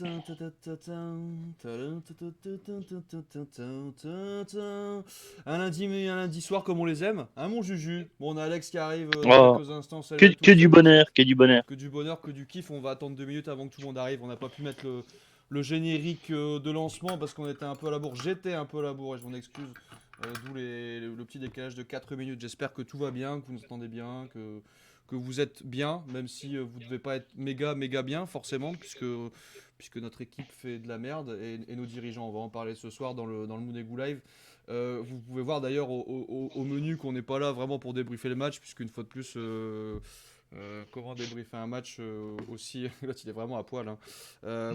Un lundi soir comme on les aime, hein mon Juju. Bon, on a Alex qui arrive dans Oh, quelques instants. que, Salut à tous, que du salut tout le monde. bonheur, que du bonheur. Que du bonheur, que du kiff. On va attendre 2 minutes avant que tout le monde arrive. On n'a pas pu mettre le générique de lancement parce qu'on était un peu à la bourre. J'étais un peu à la bourre et je m'en excuse. D'où le petit décalage de 4 minutes. J'espère que tout va bien, que vous nous entendez bien, que vous êtes bien, même si vous ne devez pas être méga bien forcément, puisque notre équipe fait de la merde et nos dirigeants. On va en parler ce soir dans le Mounegou Live. Vous pouvez voir d'ailleurs au menu qu'on n'est pas là vraiment pour débriefer le match, puisqu'une fois de plus, comment débriefer un match aussi. Là, il est vraiment à poil. Hein. Alors,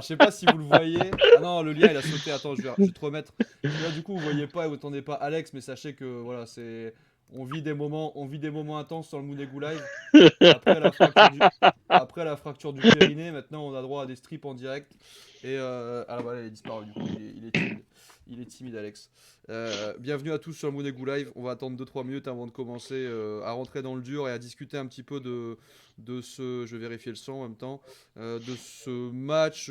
je sais pas si vous le voyez. Ah non, le lien il a sauté. Attends, je vais te remettre. Parce que là, du coup, vous voyez pas et vous entendez pas Alex, mais sachez que voilà, c'est. On vit des moments intenses sur le Mounegou Live. Après la fracture du, après la fracture du périnée, maintenant on a droit à des strips en direct. Et ah voilà, il est disparu du coup, il est timide. Il est timide, Alex. Bienvenue à tous sur le Mounegou Live. On va attendre 2-3 minutes avant de commencer à rentrer dans le dur et à discuter un petit peu de ce. Je vais vérifier le son en même temps. De ce match.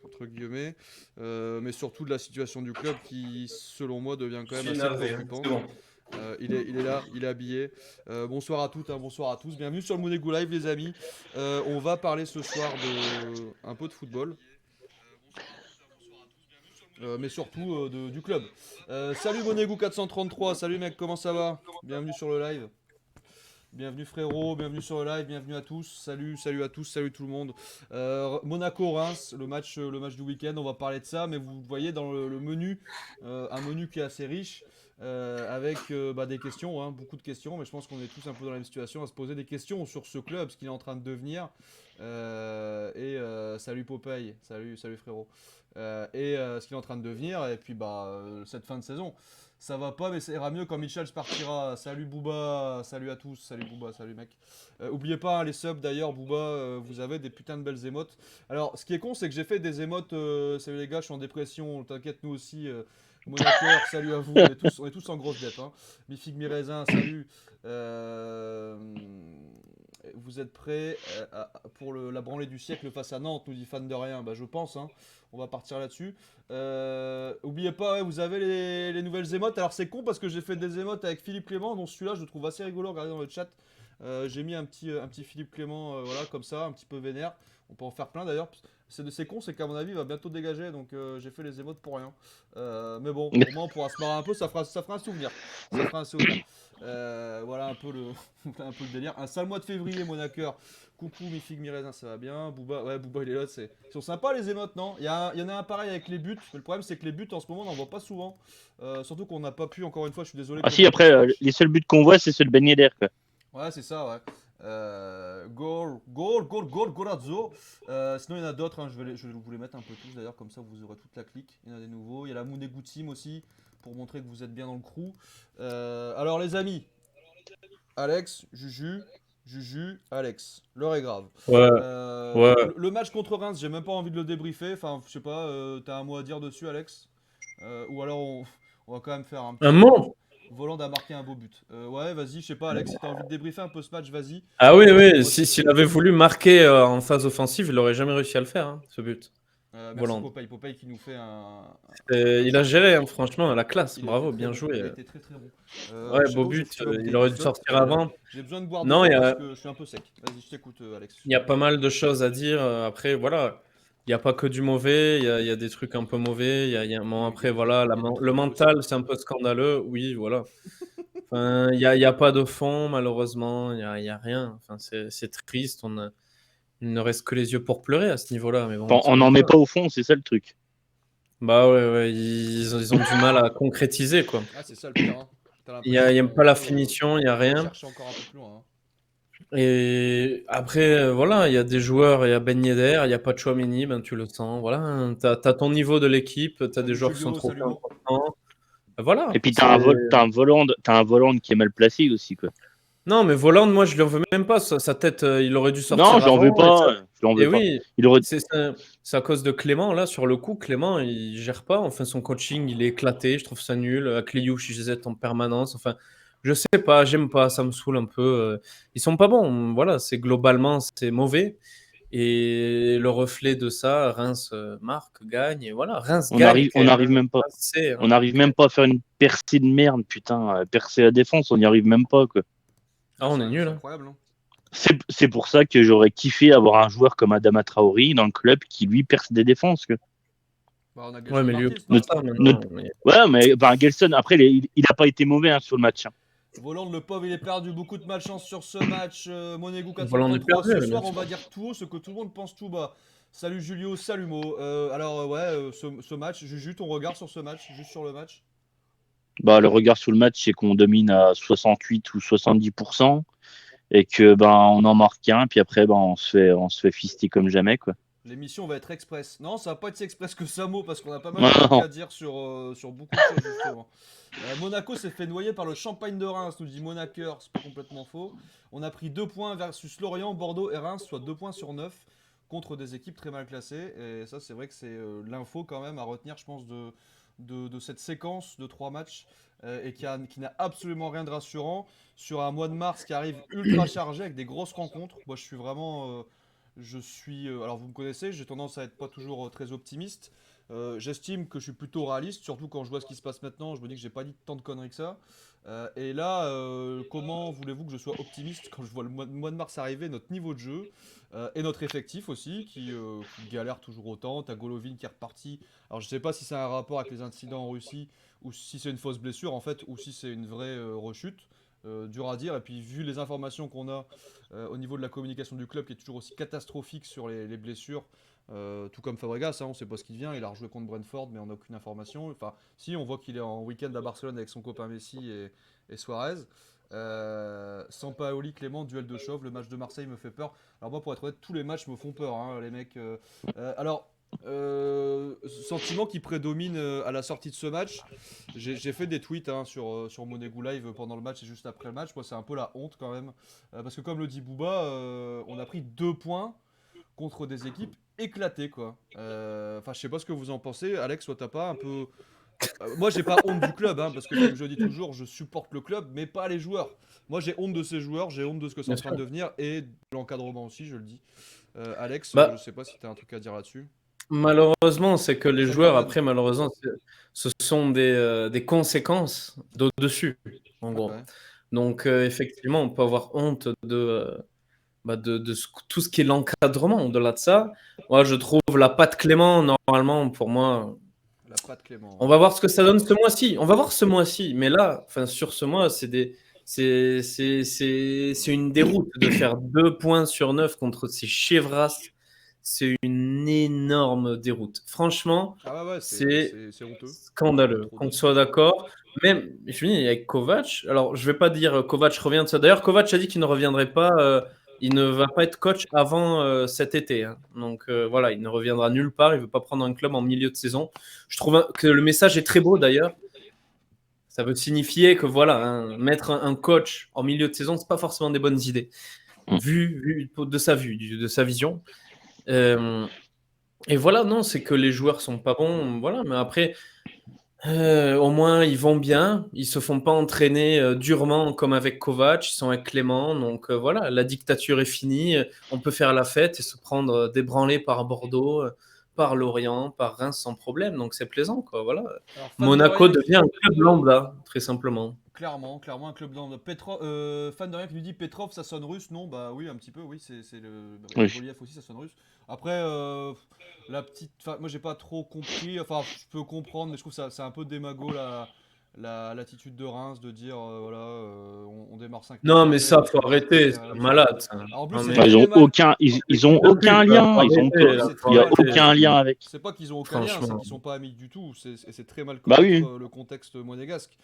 Entre guillemets, mais surtout de la situation du club qui, selon moi, devient quand Je même suis assez énervé, hein. C'est préoccupante. bon. Il est là, il est habillé. Bonsoir à toutes, hein, bonsoir à tous. Bienvenue sur le Mounegou Live, les amis. On va parler ce soir un peu de football, mais surtout du club. Salut Mounegou 433, salut mec, comment ça va? Bienvenue sur le live. Bienvenue frérot, bienvenue sur le live, bienvenue à tous. Salut à tous, salut tout le monde. Monaco-Reims, le match du week-end, on va parler de ça, mais vous voyez dans le menu, un menu qui est assez riche, avec des questions, hein, beaucoup de questions, mais je pense qu'on est tous un peu dans la même situation à se poser des questions sur ce club, ce qu'il est en train de devenir. Salut Popeye, salut frérot. Ce qu'il est en train de devenir, et puis cette fin de saison. Ça va pas, mais ça ira mieux quand Mitchell partira. Salut Booba, salut à tous, salut Booba, salut mec. Oubliez pas hein, les subs d'ailleurs, Booba, vous avez des putains de belles émotes. Alors, ce qui est con, c'est que j'ai fait des émotes. Salut les gars, je suis en dépression, t'inquiète, nous aussi. Monaqueur, salut à vous, on est tous en grosse dette. Hein. Mifig Miraisin, salut. Euh, Vous êtes prêts pour la branlée du siècle face à Nantes, nous dit fan de rien. Bah, je pense, hein. On va partir là-dessus. Oubliez pas, ouais, vous avez les nouvelles émotes. Alors c'est con parce que j'ai fait des émotes avec Philippe Clément, dont celui-là je le trouve assez rigolo. Regardez dans le chat. J'ai mis un petit Philippe Clément, voilà, comme ça, un petit peu vénère. On peut en faire plein d'ailleurs. C'est con, c'est qu'à mon avis, il va bientôt dégager, donc j'ai fait les émotes pour rien. Mais bon, au moins on pourra se marrer un peu, ça fera un souvenir. Ça fera un souvenir. Voilà un peu un peu le délire. Un sale mois de février, Monaqueur. Coucou mes figues, mes raisins, ça va bien. Booba, ouais, Booba il est là. Ils sont sympas les émotes, non? Il y en a un pareil avec les buts. Mais le problème, c'est que les buts en ce moment, on n'en voit pas souvent. Surtout qu'on n'a pas pu, encore une fois, je suis désolé Ah que le si, mot après, puisse lâcher. les seuls buts qu'on voit, c'est ceux de Ben Yedder, quoi. Ouais, c'est ça, ouais. Golazzo. Sinon, il y en a d'autres, hein. Je vais vous les mettre un peu tous d'ailleurs, comme ça vous aurez toute la clique. Il y en a des nouveaux. Il y a la Mounegou Team aussi, pour montrer que vous êtes bien dans le crew. Alors, les amis, Alex, Juju, Alex. L'heure est grave. Ouais, ouais. Le match contre Reims, j'ai même pas envie de le débriefer. Enfin, je sais pas, t'as un mot à dire dessus, Alex? Ou alors on va quand même faire un Un petit. mot? Voland a marqué un beau but. Ouais, vas-y, je sais pas, Alex, si t'as envie de débriefer un peu ce match, vas-y. Ah oui, oui, Moi, s'il avait voulu marquer en phase offensive, il aurait jamais réussi à le faire, hein, ce but. merci Voland. Popeye. Popeye qui nous fait un Il a chat. géré, hein, franchement, la classe. Il a été Bravo, très bien bon. joué. Il a été très très bon. Ouais, Je sais beau pas où j'ai but. foutu ma bouteille Il d'eau aurait dû flotte. sortir avant. J'ai besoin de boire de Non, l'eau parce que je suis un peu sec. Vas-y, je t'écoute, Alex. il y a pas mal de choses à dire. Après, voilà, il n'y a pas que du mauvais. Il y a des trucs un peu mauvais. Bon, après, voilà, Il y a des le très bons aussi. mental, c'est un peu scandaleux. Oui, voilà. Enfin, il y a pas de fond, malheureusement. Il y a rien. Enfin, c'est triste. Il ne reste que les yeux pour pleurer à ce niveau-là. Mais bon, Enfin, c'est on comme n'en met ça. pas au fond, c'est ça le truc. Bah ouais, ouais, ils ont du mal à concrétiser, quoi. Ah, c'est ça le pire. Hein. T'as Il l'impression y a qu'on pas la veut, finition, il y a on veut rien. chercher encore un peu plus loin. Hein. Et après, voilà, il y a des joueurs, il y a Ben Yedder, il y a pas Tchouaméni, ben tu le sens. Voilà, hein, t'as ton niveau de l'équipe, t'as des Salut joueurs qui sont Julio, trop salut Mo. importants. Et Voilà, puis c'est. t'as un Voland qui est mal placé aussi, quoi. Non, mais Voland, moi, je lui en veux même pas. Sa tête, il aurait dû Non, sortir je l'en veux avant. pas. Je l'en Et veux pas. oui, Il aurait. c'est à cause de Clément, là, sur le coup. Clément, il gère pas. Enfin, son coaching, il est éclaté. Je trouve ça nul. Akliouche, ils hésite en permanence. Enfin, je sais pas, j'aime pas. Ça me saoule un peu. Ils sont pas bons. Voilà, c'est globalement, c'est mauvais. Et le reflet de ça, Reims marque, gagne, et voilà, Reims On gagne arrive, quand on même. arrive même pas. Reims sait, hein. On n'arrive même pas à faire une percée de merde, putain. Percer la défense, on n'y arrive même pas, quoi. Ah, on est nul. C'est Hein. incroyable. Hein. C'est pour ça que j'aurais kiffé avoir un joueur comme Adama Traoré dans le club qui, lui, perce des défenses, quoi. Bah, on a Ouais, mais lui, Marquis, pas non ça maintenant. Notre- Mais... Ouais, mais ben, Gelson, après, il a pas été mauvais hein, sur le match. Hein. Voland, le pauvre, il est perdu. Beaucoup de malchance sur ce match. Monégo Voilà, on est 433. perdu, Ce bien soir, on sûr. va dire tout haut ce que tout le monde pense tout bas. Salut Julio, salut Mo. Ce match, Juju, ton regard sur ce match, juste sur le match. Bah, le regard sur le match, c'est qu'on domine à 68 ou 70% et que ben on en marque un, puis après ben, on se fait fister comme jamais, quoi. L'émission va être express. Non, ça va pas être si express que ça, Mo, parce qu'on a pas mal Non, de trucs non. à dire sur beaucoup de choses, justement. Monaco s'est fait noyer par le Champagne de Reims, nous dit Monaqueur, c'est pas complètement faux. On a pris 2 points versus Lorient, Bordeaux et Reims, soit 2 points sur 9 contre des équipes très mal classées. Et ça, c'est vrai que c'est l'info quand même à retenir, je pense, de cette séquence de 3 matchs et qui n'a absolument rien de rassurant sur un mois de mars qui arrive ultra chargé avec des grosses rencontres. Moi, je suis vraiment. Alors vous me connaissez, j'ai tendance à être pas toujours très optimiste. J'estime que je suis plutôt réaliste, surtout quand je vois ce qui se passe maintenant. Je me dis que j'ai pas dit tant de conneries que ça. Et là, comment voulez-vous que je sois optimiste quand je vois le mois de mars arriver, notre niveau de jeu et notre effectif aussi qui galère toujours autant. T'as Golovin qui est reparti. Alors je sais pas si c'est un rapport avec les incidents en Russie ou si c'est une fausse blessure en fait ou si c'est une vraie rechute. Dur à dire. Et puis vu les informations qu'on a au niveau de la communication du club qui est toujours aussi catastrophique sur les blessures. Tout comme Fabregas, hein, on ne sait pas ce qu'il vient. Il a rejoué contre Brentford, mais on n'a aucune information. Enfin, si, on voit qu'il est en week-end à Barcelone avec son copain Messi et Suarez. Sampaoli, Clément, duel de chauve. Le match de Marseille me fait peur. Alors, moi, pour être honnête, tous les matchs me font peur, hein, les mecs. Sentiment qui prédomine à la sortie de ce match. J'ai fait des tweets hein, sur Monégo Live pendant le match et juste après le match. Moi, c'est un peu la honte quand même. Parce que, comme le dit Booba, on a pris 2 points contre des équipes éclatées, quoi. Enfin, je sais pas ce que vous en pensez. Alex, toi, t'as pas un peu. Moi, j'ai pas honte du club, hein, parce que, comme je dis toujours, je supporte le club, mais pas les joueurs. Moi, j'ai honte de ces joueurs, j'ai honte de ce que c'est Bien en train de sûr. devenir et de l'encadrement aussi, je le dis. Alex, je Bah, sais pas si t'as un truc à dire là-dessus. malheureusement, c'est que les Ça joueurs, pardonne. après, malheureusement, ce sont des conséquences d'au-dessus, en gros. Ouais. Donc, effectivement, on peut avoir honte tout ce qui est l'encadrement. Au-delà de ça, moi, je trouve la patte Clément, normalement, pour moi, La patte Clément, on ouais. va voir ce que ça donne ce mois-ci. On va voir ce mois-ci. Mais là, enfin, sur ce mois, c'est une déroute de faire 2 points sur 9 contre ces chevras. C'est une énorme déroute. Franchement, Ah ouais, c'est c'est honteux. C'est scandaleux. trop Qu'on de. soit d'accord. Même, je finis avec Kovac. Alors, je vais pas dire Kovac revient de ça. D'ailleurs, Kovac a dit qu'il ne reviendrait pas. Il ne va pas être coach avant cet été. Hein. Donc voilà, il ne reviendra nulle part. Il ne veut pas prendre un club en milieu de saison. Je trouve que le message est très beau d'ailleurs. Ça veut signifier que voilà, hein, mettre un coach en milieu de saison, c'est pas forcément des bonnes idées, Mm. vu de sa vue, de sa vision. Et voilà, non, c'est que les joueurs sont pas bons, voilà. Mais après, au moins ils vont bien, ils se font pas entraîner durement comme avec Kovac, ils sont avec Clément, donc voilà, la dictature est finie, on peut faire la fête et se prendre des branlées par Bordeaux, par Lorient, par Reims sans problème, donc c'est plaisant, quoi, voilà. Alors, fan de Monaco rien devient un club lambda, très simplement. Clairement, un club dans fan de rien qui lui dit Petrov, ça sonne russe. Non, bah oui, un petit peu, oui, c'est le Oui. relief aussi, ça sonne russe. Après, la petite. Enfin, moi, j'ai pas trop compris. Enfin, je peux comprendre, mais je trouve ça c'est un peu démago l'attitude de Reims de dire voilà, on démarre 5 matchs Non, de mais suite, ça, on faut fait des trucs arrêter, très c'est un réalistes. malade, ça. Alors, en plus, Non, c'est mais Ils très ont mal. aucun, ils ont de aucun pub, faut lien. Ils ont, arrêter, là, C'est faut il y a très mal. arrêter. aucun lien avec. C'est pas qu'ils ont aucun lien, c'est Franchement, qu'ils sont pas amis du tout. C'est très mal Bah connaître oui. le contexte monégasque.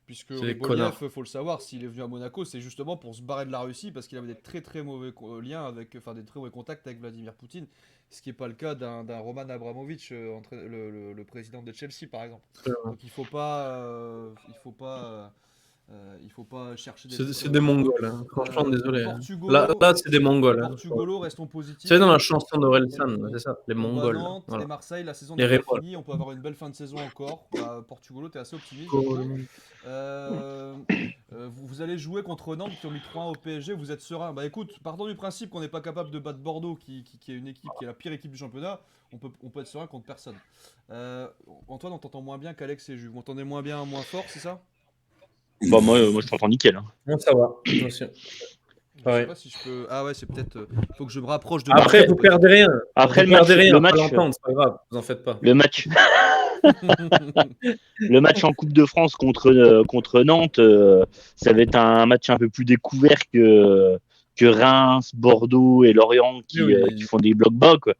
Puisque c'est des Riboliev, connards. faut le savoir, s'il est venu à Monaco, c'est justement pour se barrer de la Russie parce qu'il avait des très très mauvais liens avec, enfin des très mauvais contacts avec Vladimir Poutine, ce qui n'est pas le cas d'un Roman Abramovich, le président de Chelsea par exemple. Donc il faut pas Il faut pas chercher des C'est trucs, des Mongols, hein. Franchement, désolé. Hein. Portugolo, Là c'est des Mongols. Hein. Portugolo, restons positifs. C'est dans la chanson d'Orelsan, c'est ça, les On bat Mongols. Nantes Voilà. et Marseille, la saison Les n'est pas Rémols. finie, on peut avoir une belle fin de saison encore. Portugolo, t'es assez optimiste. du coup. Vous allez jouer contre Nantes qui ont mis 3-1 au PSG, vous êtes serein. Bah écoute, partons du principe qu'on n'est pas capable de battre Bordeaux, qui est une équipe qui est la pire équipe du championnat, on peut être serein contre personne. Antoine, on t'entend moins bien qu'Alex et Jules. Vous m'entendez moins bien, moins fort, c'est ça? Bah, moi, je t'entends nickel. Hein. Non, ça va. Merci. Je Ouais. sais pas si je peux. Ah ouais, c'est peut-être. Faut que je me rapproche de. Après, vous perdez rien. Après, Vous perdez rien, le on va match, l'entendre, c'est pas grave, vous en faites pas. le match, le match en Coupe de France contre Nantes, ça va être un match un peu plus découvert que Reims, Bordeaux et Lorient qui font des blocs bas, quoi.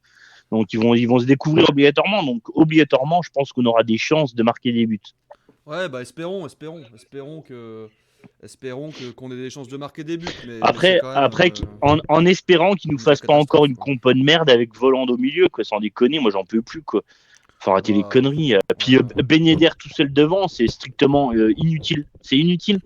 Donc ils vont se découvrir obligatoirement. Donc obligatoirement, je pense qu'on aura des chances de marquer des buts. Ouais, bah espérons qu'on ait des chances de marquer des buts. Mais Après, c'est quand même, en espérant qu'ils nous une fassent pas encore une catastrophe, compo de merde avec Voland au milieu, quoi. Sans déconner, moi j'en peux plus, quoi. Faut arrêter les conneries. Puis Ben Yedder tout seul devant, c'est strictement inutile. C'est inutile.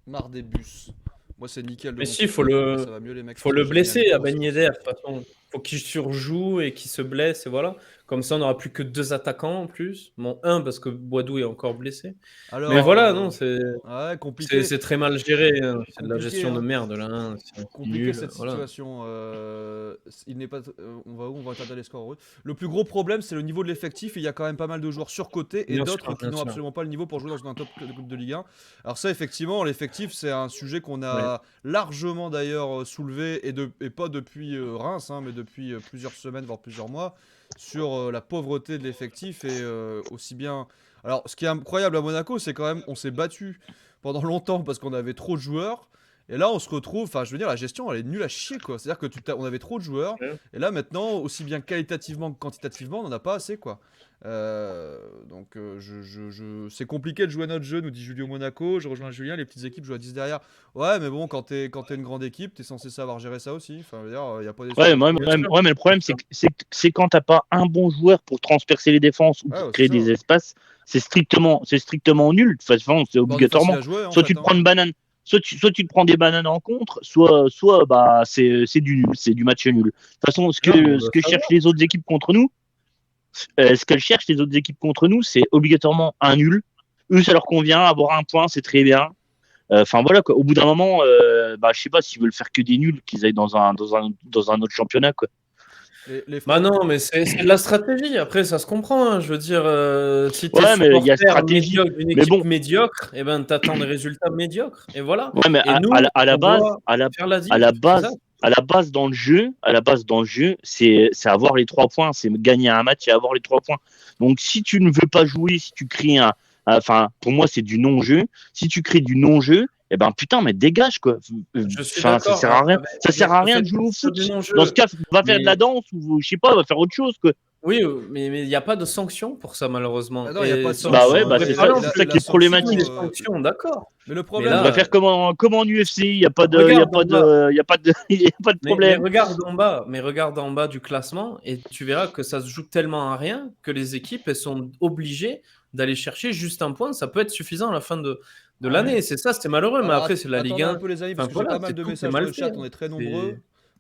marre des bus. Moi, c'est nickel. Mais si, faut le blesser à Ben Yedder, de toute façon. Faut qu'il surjoue et qu'il se blesse, et voilà. Comme ça, on n'aura plus que 2 attaquants en plus. Bon, un, parce que Boadou est encore blessé. Alors, mais voilà, non, compliqué. c'est très mal géré. Hein. C'est de la gestion de merde, là. Hein. Compliqué nul, cette voilà. situation. Il n'est pas. On va regarder les scores. Le plus gros problème, c'est le niveau de l'effectif. Il y a quand même pas mal de joueurs surcotés et d'autres qui n'ont absolument pas le niveau pour jouer dans un top de Ligue 1. Alors ça, effectivement, l'effectif, c'est un sujet qu'on a largement d'ailleurs soulevé et pas depuis Reims, hein, mais depuis plusieurs semaines, voire plusieurs mois, sur la pauvreté de l'effectif et aussi bien. Alors, ce qui est incroyable à Monaco, c'est quand même, on s'est battu pendant longtemps parce qu'on avait trop de joueurs. Et là, on se retrouve, enfin, je veux dire, la gestion, elle est nulle à chier, quoi. C'est-à-dire que on avait trop de joueurs. Et là, maintenant, aussi bien qualitativement que quantitativement, on n'en a pas assez, quoi. Donc, c'est compliqué de jouer notre jeu, nous dit Julio Monaco. Je rejoins Julien, les petites équipes jouent à 10 derrière. Ouais, mais bon, quand t'es une grande équipe, t'es censé savoir gérer ça aussi. Enfin, je veux dire, il n'y a pas des. Ouais, mais le problème, c'est quand t'as pas un bon joueur pour transpercer les défenses ou pour créer des espaces, c'est strictement nul. De toute façon, c'est obligatoirement. Soit tu te prends une banane. Soit tu te prends des bananes en contre, soit bah c'est du nul, c'est du match nul. De toute façon, ce que cherchent les autres équipes contre nous, c'est obligatoirement un nul. Eux, ça leur convient, avoir un point, c'est très bien. Enfin voilà quoi. Au bout d'un moment, bah je sais pas s'ils veulent faire que des nuls, qu'ils aillent dans un autre championnat, quoi. Bah non, mais c'est de la stratégie. Après, ça se comprend. Hein. Je veux dire, si tu es supporter d'une équipe médiocre, et ben t'attends des résultats médiocres. Et voilà. Ouais, mais et nous, à la base dans le jeu, c'est avoir les 3 points, c'est gagner un match et avoir les 3 points. Donc si tu ne veux pas jouer, si tu crées enfin pour moi c'est du non-jeu. Si tu crées du non-jeu, eh ben putain, mais dégage quoi. Ça sert à rien. Ça sert à rien de jouer au foot. Dans ce cas, va faire de la danse ou je sais pas, va faire autre chose quoi. Oui, mais il n'y a pas de sanction pour ça malheureusement. Ah non, y a pas de sanction. Bah ouais, c'est ça qui est problématique. Sanctions, d'accord. Mais le problème, on va faire comme en UFC, il y a pas de problème. Mais regarde en bas du classement et tu verras que ça se joue tellement à rien que les équipes elles sont obligées d'aller chercher juste un point. Ça peut être suffisant à la fin de l'année. C'est ça, c'était malheureux. Mais après, c'est la Ligue 1. Un peu les amis, parce que j'ai pas mal de messages dans le chat. On est très nombreux.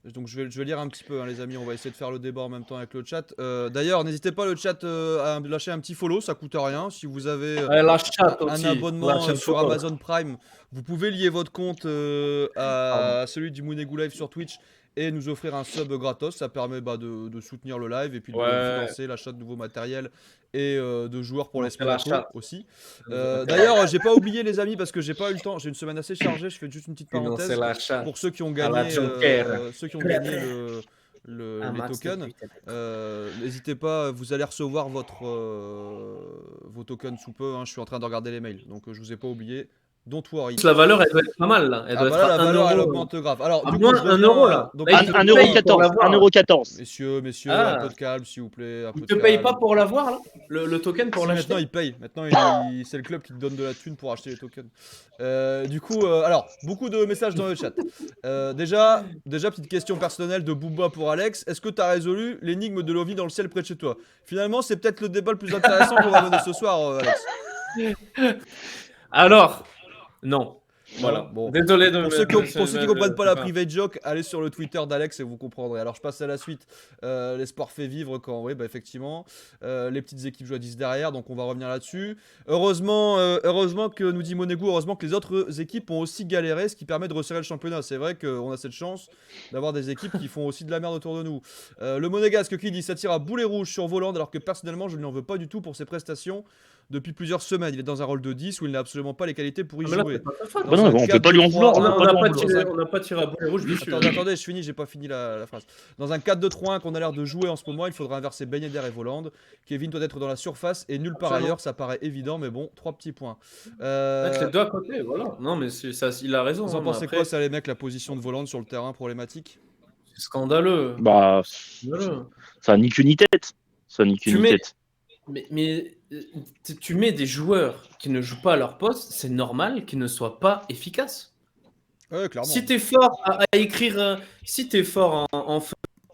Donc je vais lire un petit peu, hein, les amis. On va essayer de faire le débat en même temps avec le chat. D'ailleurs, n'hésitez pas le chat à lâcher un petit follow, ça coûte rien. Si vous avez un abonnement sur Amazon Prime, vous pouvez lier votre compte à celui du Mounegou Live sur Twitch et nous offrir un sub gratos. Ça permet de soutenir le live et puis de financer l'achat de nouveaux matériels et de joueurs pour l'Esprit aussi. D'ailleurs, j'ai pas oublié les amis parce que j'ai pas eu le temps. J'ai une semaine assez chargée. Je fais juste une petite parenthèse pour ceux qui ont gagné, les tokens. N'hésitez pas, vous allez recevoir vos tokens sous peu. Hein, je suis en train de regarder les mails, donc je vous ai pas oublié. Don't worry. La valeur, elle doit être pas mal là. Elle doit être la valeur, elle augmente grave. Alors, du coup, 1 euro là. Donc, 1,14 €. Messieurs, un peu de calme, s'il vous plaît. Ils te payent pas pour l'avoir là, le token pour l'acheter. Maintenant, ils payent. Maintenant, c'est le club qui te donne de la thune pour acheter les tokens. Du coup, alors, beaucoup de messages dans le chat. Déjà, petite question personnelle de Booba pour Alex. Est-ce que tu as résolu l'énigme de l'OVNI dans le ciel près de chez toi? Finalement, c'est peut-être le débat le plus intéressant qu'on va mener ce soir, Alex. Alors. Non. Voilà. Bon. Désolé de Pour ceux qui comprennent pas la private joke, allez sur le Twitter d'Alex et vous comprendrez. Alors je passe à la suite. Les sports fait vivre quand, oui, bah effectivement, les petites équipes jouent à 10 derrière, donc on va revenir là-dessus. Heureusement que nous dit Monego, heureusement que les autres équipes ont aussi galéré, ce qui permet de resserrer le championnat. C'est vrai qu'on a cette chance d'avoir des équipes qui font aussi de la merde autour de nous. Le Monégasque qui dit ça tire à boulet rouge sur Voland, alors que personnellement je ne lui en veux pas du tout pour ses prestations. Depuis plusieurs semaines, il est dans un rôle de 10 où il n'a absolument pas les qualités pour y jouer. Non, on peut pas lui en vouloir. On n'a pas tiré à boulet rouge. Attendez, je finis, j'ai pas fini la phrase. Dans un 4-2-3-1 qu'on a l'air de jouer en ce moment, il faudra inverser Ben Yedder et Voland. Kevin doit être dans la surface et nulle part ailleurs, ça paraît évident, mais bon, 3 petits points. Mettre les deux à côté, voilà. Non, mais ça, il a raison. Vous en pensez quoi, ça, les mecs, la position de Voland sur le terrain problématique? C'est scandaleux. Bah, ça n'a ni queue ni tête. Ça n'a ni queue ni tête. Mais tu mets des joueurs qui ne jouent pas à leur poste, c'est normal qu'ils ne soient pas efficaces. Ouais, clairement. Si t'es fort à écrire, si t'es fort en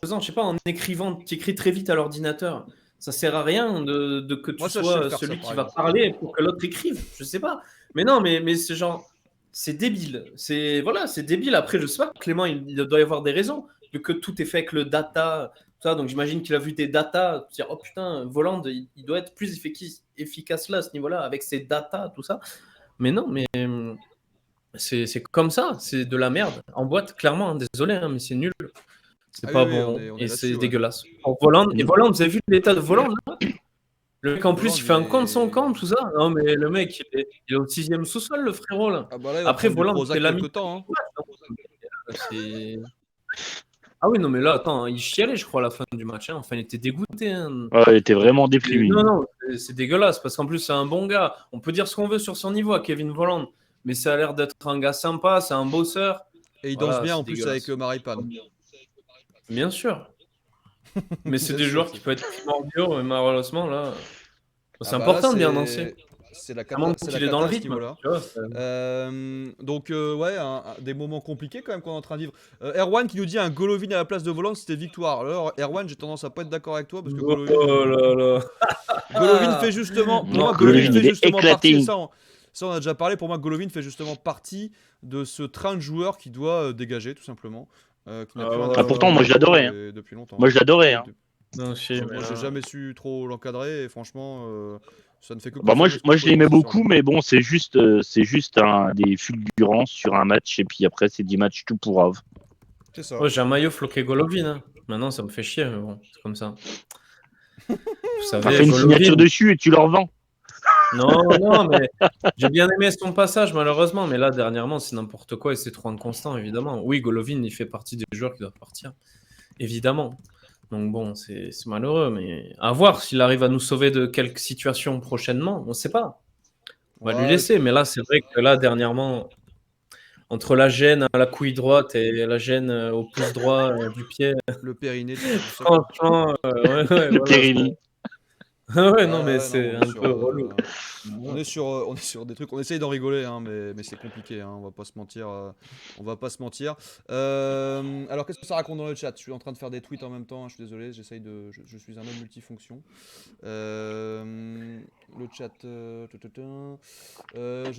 faisant, je sais pas, en écrivant, tu écris très vite à l'ordinateur, ça sert à rien de que tu sois celui qui va parler pour que l'autre écrive. Je sais pas. Mais non, mais c'est genre, c'est débile. C'est débile. Après, je sais pas, Clément, il doit y avoir des raisons, vu que tout est fait avec le data. Donc j'imagine qu'il a vu des datas, dire oh putain, Voland, il doit être plus efficace là à ce niveau-là avec ses datas, tout ça. Mais non, mais c'est comme ça, c'est de la merde. En boîte, clairement, hein, désolé, hein, mais c'est nul. C'est pas bon et c'est dégueulasse. Pour Voland, et Voland, vous avez vu l'état de Voland là? Le mec en plus, il fait un camp de son camp, tout ça. Non, mais le mec, il est au 6e sous-sol, le frérot là. Ah bah là, après, Voland, c'est l'ami. Ah oui, non, mais là, attends, il chialait, je crois, à la fin du match. Hein. Enfin, il était dégoûté. Hein. Ouais, il était vraiment déprimé. Non, c'est dégueulasse, parce qu'en plus, c'est un bon gars. On peut dire ce qu'on veut sur son niveau à Kevin Voland, mais ça a l'air d'être un gars sympa, c'est un bosseur. Et il danse bien en plus avec Maripane. Bien sûr. Mais c'est des joueurs qui peuvent être primordiaux, mais malheureusement, là, c'est important de bien danser. C'est la il est dans le rythme. Donc, ouais, des moments compliqués quand même qu'on est en train de vivre. Erwan qui nous dit un Golovin à la place de Voland, c'était victoire. Alors, Erwan, j'ai tendance à pas être d'accord avec toi parce que Golovin fait justement. Pour moi, Golovin fait justement partie. Ça, on a déjà parlé. Pour moi, Golovin fait justement partie de ce train de joueurs qui doit dégager, tout simplement. Pourtant, moi, je l'adorais. Depuis longtemps. Moi, je l'adorais. Moi, j'ai jamais su trop l'encadrer et franchement. Ça ne fait que moi je l'aimais beaucoup, mais bon, c'est juste des fulgurances sur un match et puis après c'est 10 matchs tout pourrave. C'est ça. Ouais, j'ai un maillot floqué Golovin. Hein. Maintenant ça me fait chier, mais bon, c'est comme ça. T'as fait une signature dessus et tu leur vends. Non, mais j'ai bien aimé son passage malheureusement, mais là dernièrement c'est n'importe quoi et c'est trop inconstant évidemment. Oui, Golovin il fait partie des joueurs qui doivent partir, évidemment. Donc bon, c'est malheureux, mais à voir s'il arrive à nous sauver de quelques situations prochainement, on ne sait pas. On va lui laisser, mais là, c'est vrai que là, dernièrement, entre la gêne à la couille droite et la gêne au pouce droit du pied... Le périnée. Franchement, le périnée. Ouais, non, mais c'est un peu relou. On est sur des trucs, on essaye d'en rigoler, hein, mais c'est compliqué, hein, on va pas se mentir. Alors qu'est-ce que ça raconte dans le chat? Je suis en train de faire des tweets en même temps, hein, je suis désolé, je suis un homme multifonction. Le chat, je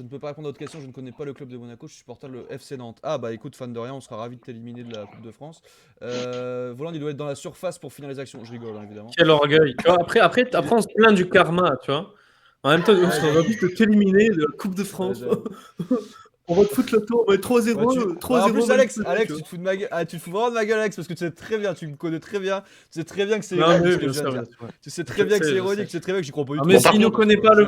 ne peux pas répondre à votre question, je ne connais pas le club de Monaco, je suis supporter le FC Nantes. Ah bah écoute, fan de rien, on sera ravis de t'éliminer de la Coupe de France. Voland, il doit être dans la surface pour finir les actions, je rigole, hein, évidemment. Quel orgueil. Tu vois, après on se plaint du karma, tu vois. En même temps, on serait ravis de t'éliminer de la Coupe de France. On va te foutre le tour, mais 3-0. 3-0. En plus, Alex, tu te fous de ma gueule. Tu te fous vraiment de ma gueule, Alex, parce que tu sais très bien, tu me connais très bien. Tu sais très bien que c'est ironique. Tu sais très bien que c'est ironique, tu sais très bien que j'y crois pas du tout. Mais s'il nous connaît pas le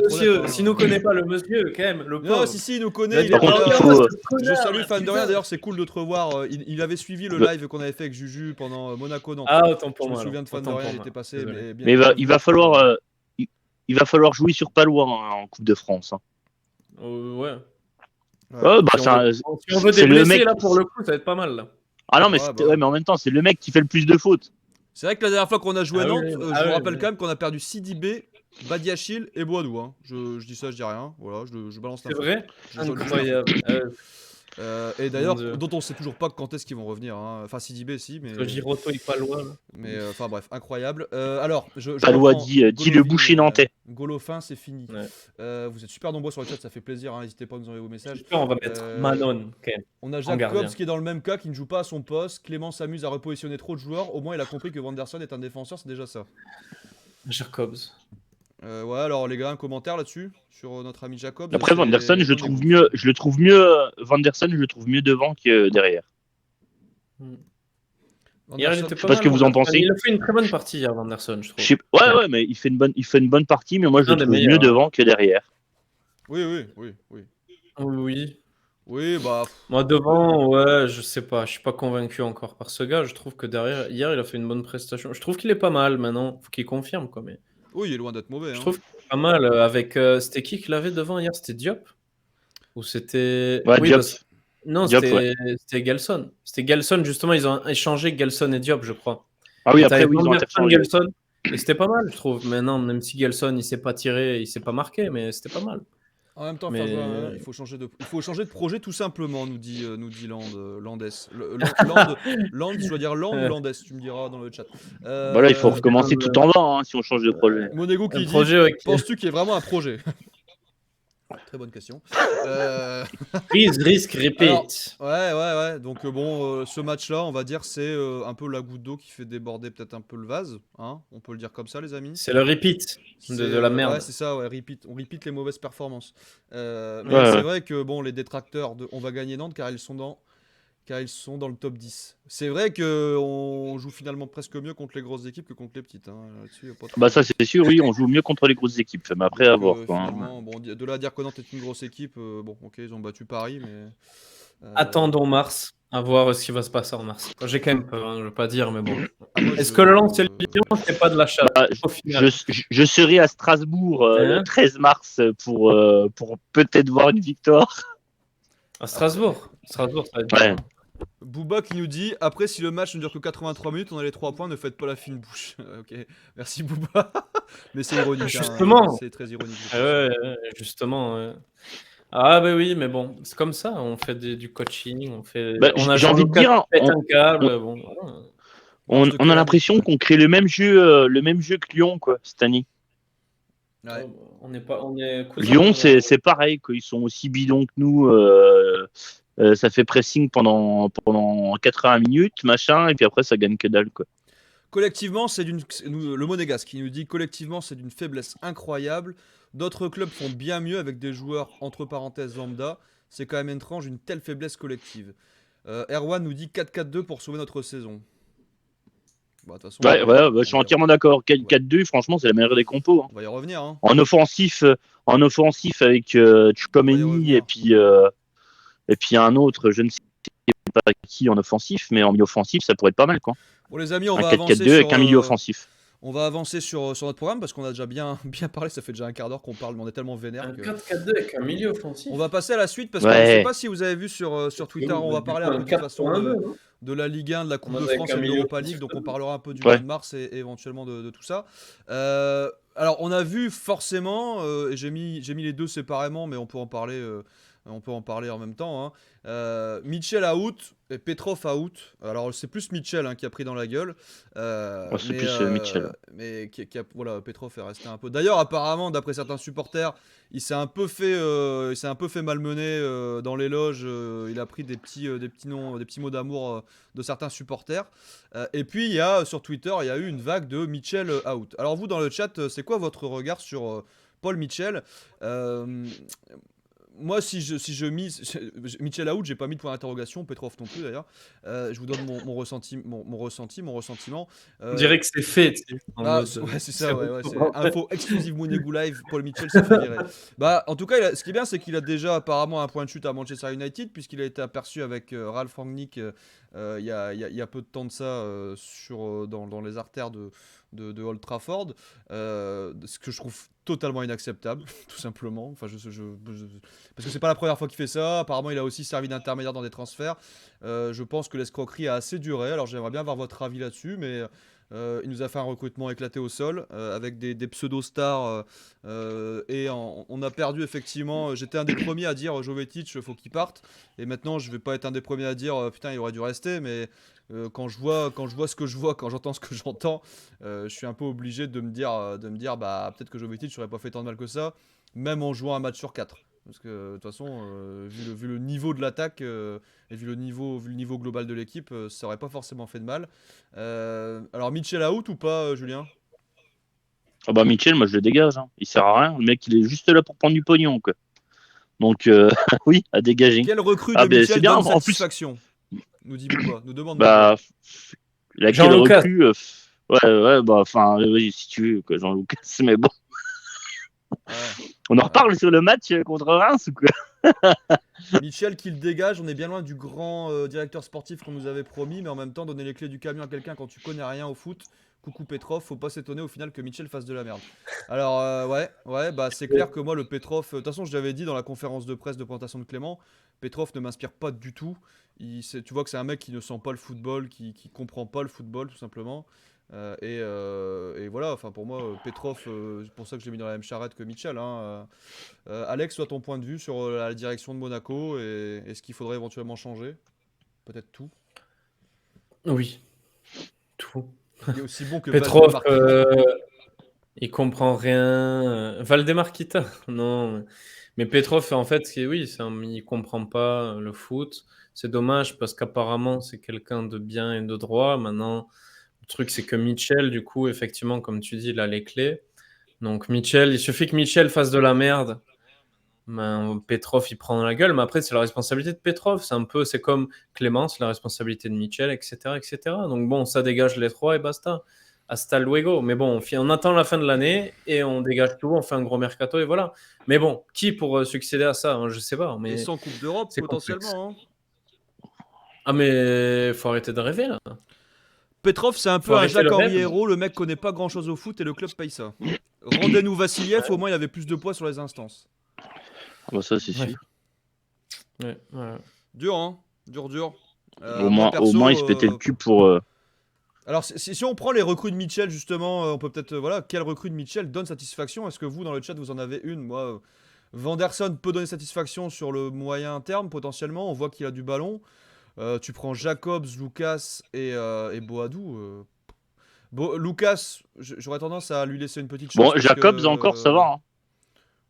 monsieur, quand même, le pauvre. Non, si, il nous connaît. Je salue fan de rien, d'ailleurs, c'est cool de te revoir. Il avait suivi le live qu'on avait fait avec Juju pendant Monaco. Ah, autant pour moi. Je me souviens de fan de rien, il était passé. Mais il va falloir jouer sur Palois en Coupe de France. Ouais. Si on veut des blessés, là, pour le coup, ça va être pas mal. Là. Ah non, mais, mais en même temps, c'est le mec qui fait le plus de fautes. C'est vrai que la dernière fois qu'on a joué Nantes, je vous rappelle quand même qu'on a perdu Sidibé, Badiachil et Boadou. Hein. Je dis ça, je dis rien. Voilà, je balance la. C'est vrai. Incroyable. Et d'ailleurs, dont on sait toujours pas quand est-ce qu'ils vont revenir. Hein. Enfin, Sidibé, si, mais. Giroto est pas loin. Mais enfin bref, incroyable. Alors, Palois dit le boucher nantais. Golofin, c'est fini. Ouais. Vous êtes super nombreux sur le chat, ça fait plaisir. hein, N'hésitez pas à nous envoyer vos messages. J'espère on va mettre Manon quand même. On a en Jacques gardien. Cobbs qui est dans le même cas, qui ne joue pas à son poste. Clément s'amuse à repositionner trop de joueurs. Au moins, il a compris que Vanderson est un défenseur, c'est déjà ça. Jacobs. Ouais, alors les gars, un commentaire là-dessus sur notre ami Jacobs. Après, C'est- Vanderson, il y a je le pas trouve d'égout. mieux. Vanderson, je le trouve mieux devant que derrière. Hier, il Vanderson- était sais pas pas mal. ce que vous en Vanderson. pensez. Il a fait une très bonne partie hier, Vanderson, je trouve. Ouais, mais il fait une bonne partie, mais moi, je Un le des trouve meilleurs, mieux hein. devant que derrière. Oui. Oui. Oui, bah. Moi, devant, ouais, je sais pas. Je suis pas convaincu encore par ce gars. Je trouve que derrière, hier, il a fait une bonne prestation. Je trouve qu'il est pas mal maintenant. Faut qu'il confirme, quoi. Mais Oui, il est loin d'être mauvais. je Hein. trouve qu'il est pas mal. Avec. C'était qui l'avait devant hier? C'était Diop? Ou c'était. Ouais, Oui, Diop. non, Diop, ouais. c'était Gelson. C'était Gelson, justement. Ils ont échangé Gelson et Diop, je crois. Ah oui, Et après, t'avais oui, ils ont Vanderson, interchangé. Gelson. Et c'était pas mal, je trouve. Maintenant, même si Gelson, il s'est pas tiré, il s'est pas marqué, mais c'était pas mal. En même temps, Mais- faire jouer un- il faut changer de projet tout simplement, nous dit Landes. Land, je dois dire Land ou Landes, tu me diras dans le chat. Voilà, il faut recommencer tout en bas hein, si on change de projet. Monego qui Un dit, projet avec penses-tu qu'il y ait vraiment un projet? Très bonne question. prise, risque, repeat. Ouais. Donc ce match-là, on va dire, c'est un peu la goutte d'eau qui fait déborder peut-être un peu le vase. Hein, on peut le dire comme ça, les amis. C'est le repeat de la merde. Ouais, c'est ça, ouais, on repeat les mauvaises performances. Mais Ouais. c'est vrai que bon, les détracteurs de on va gagner Nantes car ils sont dans le top 10. C'est vrai qu'on joue finalement presque mieux contre les grosses équipes que contre les petites. Hein. Là-dessus, y a pas trop- Bah ça c'est sûr, oui, on joue mieux contre les grosses équipes, mais après à Donc, voir. Quoi, hein. finalement, bon, de là à dire que Nantes est une grosse équipe, bon, ok, ils ont battu Paris, mais. Attendons mars, à voir ce qui va se passer en mars. J'ai quand même peur, hein, je veux pas dire, mais bon. Moi, Est-ce que le Lens et le Lyon, c'est pas de la chatte Bah, au final? je serai à Strasbourg le Hein 13 mars pour peut-être voir une victoire. À Strasbourg. Strasbourg, ça va être Ouais. bien. Booba qui nous dit après, si le match ne dure que 83 minutes, on a les 3 points, ne faites pas la fine bouche. Ok, merci Booba. Mais c'est ironique. Justement. Hein. C'est très ironique. je pense. Ouais, justement. Ouais. Ah bah oui, mais bon, c'est comme ça, on fait du coaching, on fait. Bah, On a j'ai envie de Jean-Lucas dire, qui pète un câble, bon. Voilà. on a l'impression qu'on crée le même jeu que Lyon quoi cette année. Ouais. On est cousins, Lyon alors. c'est pareil, quoi. Ils sont aussi bidons que nous. Ça fait pressing pendant 80 minutes, machin, et puis après ça gagne que dalle quoi. Collectivement, le Monégasque qui nous dit collectivement, c'est d'une faiblesse incroyable. D'autres clubs font bien mieux avec des joueurs entre parenthèses lambda. C'est quand même étrange une telle faiblesse collective. Erwan nous dit 4-4-2 pour sauver notre saison. Bah, de toute façon, Ouais, je suis entièrement d'accord. 4-4-2, franchement, c'est la meilleure des compos. Hein. On va y revenir. Hein. En offensif avec Tchouaméni et puis un autre, je ne sais pas qui en offensif, mais en milieu offensif, ça pourrait être pas mal. Quoi. Bon, les amis, on Un va avancer 4-4-2 avec un milieu offensif. On va avancer sur notre programme parce qu'on a déjà bien parlé. Ça fait déjà un quart d'heure qu'on parle, mais on est tellement vénère. Un Que... 4-4-2 avec un milieu offensif. On va passer à la suite parce que je ne sais pas si vous avez vu sur Twitter, on va parler un peu de toute façon de la Ligue 1, de la Coupe de France et de l'Europa League. Donc on parlera un peu du mois de mars et éventuellement de tout ça. Alors on a vu forcément, et j'ai mis les deux séparément, mais on peut en parler. En même temps. Hein. Mitchell out et Petrov out. Alors c'est plus Mitchell qui a pris dans la gueule. C'est plus Mitchell. Mais voilà, Petrov est resté un peu. D'ailleurs, apparemment, d'après certains supporters, il s'est un peu fait malmener dans les loges. Il a pris des petits mots d'amour de certains supporters. Et puis il y a sur Twitter, il y a eu une vague de Mitchell out. Alors vous dans le chat, c'est quoi votre regard sur Paul Mitchell? Moi, si je mise Mitchell out, j'ai pas mis de point d'interrogation, Petrov non plus d'ailleurs. Je vous donne mon ressentiment. On dirait que c'est fait. Tu sais, ouais, c'est ça. Ouais, c'est info exclusive Monego Live. Paul Mitchell s'est fait virer. Bah, en tout cas, ce qui est bien, c'est qu'il a déjà apparemment un point de chute à Manchester United puisqu'il a été aperçu avec Ralph Rangnick il y a peu de temps de ça dans les artères de Old Trafford, ce que je trouve totalement inacceptable, tout simplement. Enfin, parce que c'est pas la première fois qu'il fait ça. Apparemment, il a aussi servi d'intermédiaire dans des transferts. Je pense que l'escroquerie a assez duré. Alors, j'aimerais bien avoir votre avis là-dessus, mais Il nous a fait un recrutement éclaté au sol avec des pseudo-stars. On a perdu effectivement. J'étais un des premiers à dire Jovetic, faut qu'il parte. Et maintenant, je vais pas être un des premiers à dire putain, il aurait dû rester. Mais quand je vois ce que je vois, quand j'entends ce que j'entends, je suis un peu obligé de me dire bah peut-être que Jovetic n'aurait pas fait tant de mal que ça, même en jouant un match sur 4. Parce que de toute façon, vu le niveau de l'attaque et vu le niveau global de l'équipe, ça aurait pas forcément fait de mal. Alors Mitchell out ou pas, Julien? Ah bah Mitchell, moi je le dégage. Hein. Il sert à rien. Le mec, il est juste là pour prendre du pognon. Quoi. Donc oui, à dégager. Quelle recrue Ah de ben Mitchell c'est bien. donne En plus, satisfaction? Nous dit Bouba, nous demande Bouba. bah laquelle Jean-Lucas. recrue ouais, bah enfin, oui, si tu veux, quoi, Jean-Lucas. Mais bon, Ouais. on en reparle sur le match contre Reims ou quoi? Mitchell qui le dégage, on est bien loin du grand directeur sportif qu'on nous avait promis, mais en même temps, donner les clés du camion à quelqu'un quand tu connais rien au foot, coucou Petrov, faut pas s'étonner au final que Mitchell fasse de la merde. Alors, ouais, bah c'est clair que moi, le Petrov, de toute façon, je l'avais dit dans la conférence de presse de présentation de Clément, Petrov ne m'inspire pas du tout. Tu vois que c'est un mec qui ne sent pas le football, qui comprend pas le football, tout simplement. Et voilà, enfin pour moi, Petrov, c'est pour ça que je l'ai mis dans la même charrette que Mitchell. Hein. Alex, toi, ton point de vue sur la direction de Monaco et ce qu'il faudrait éventuellement changer? Peut-être tout. Oui, tout. Il est aussi bon que Petrov, Valdemar Kita. il comprend rien. Valdemar Kita, non. Mais Petrov, en fait, oui, il comprend pas le foot. C'est dommage parce qu'apparemment, c'est quelqu'un de bien et de droit. Maintenant, le truc, c'est que Mitchell, du coup, effectivement, comme tu dis, il a les clés. Donc, Mitchell, il suffit que Mitchell fasse de la merde. Ben, Petrov, il prend dans la gueule. Mais après, c'est la responsabilité de Petrov. C'est comme Clément, c'est la responsabilité de Mitchell, etc., etc. Donc, bon, ça dégage les trois et basta. Hasta luego. Mais bon, on attend la fin de l'année et on dégage tout, on fait un gros mercato et voilà. Mais bon, qui pour succéder à ça? Je sais pas. Et Mais sans Coupe d'Europe, c'est complexe. potentiellement. Hein. Ah, mais faut arrêter de rêver là. Petrov, c'est un Faut peu un arrêter le Jacques-Henri rêve. Hérault. Le mec connaît pas grand-chose au foot et le club paye ça. Rendez-nous Vassiliev, au moins il avait plus de poids sur les instances. Ah bah ça c'est Ouais. sûr. Ouais, voilà. Dur, hein. Dur. Au Moi, moins, perso, il se pétait le cul pour. alors, si on prend les recrues de Mitchell, justement, on peut peut-être. Voilà, quelle recrue de Mitchell donne satisfaction? Est-ce que vous, dans le chat, vous en avez une? Moi, Vanderson peut donner satisfaction sur le moyen terme, potentiellement. On voit qu'il a du ballon. Tu prends Jacobs, Lucas et Boadou. Lucas, j'aurais tendance à lui laisser une petite chance. Bon, Parce Jacobs que, encore, ça va. Hein.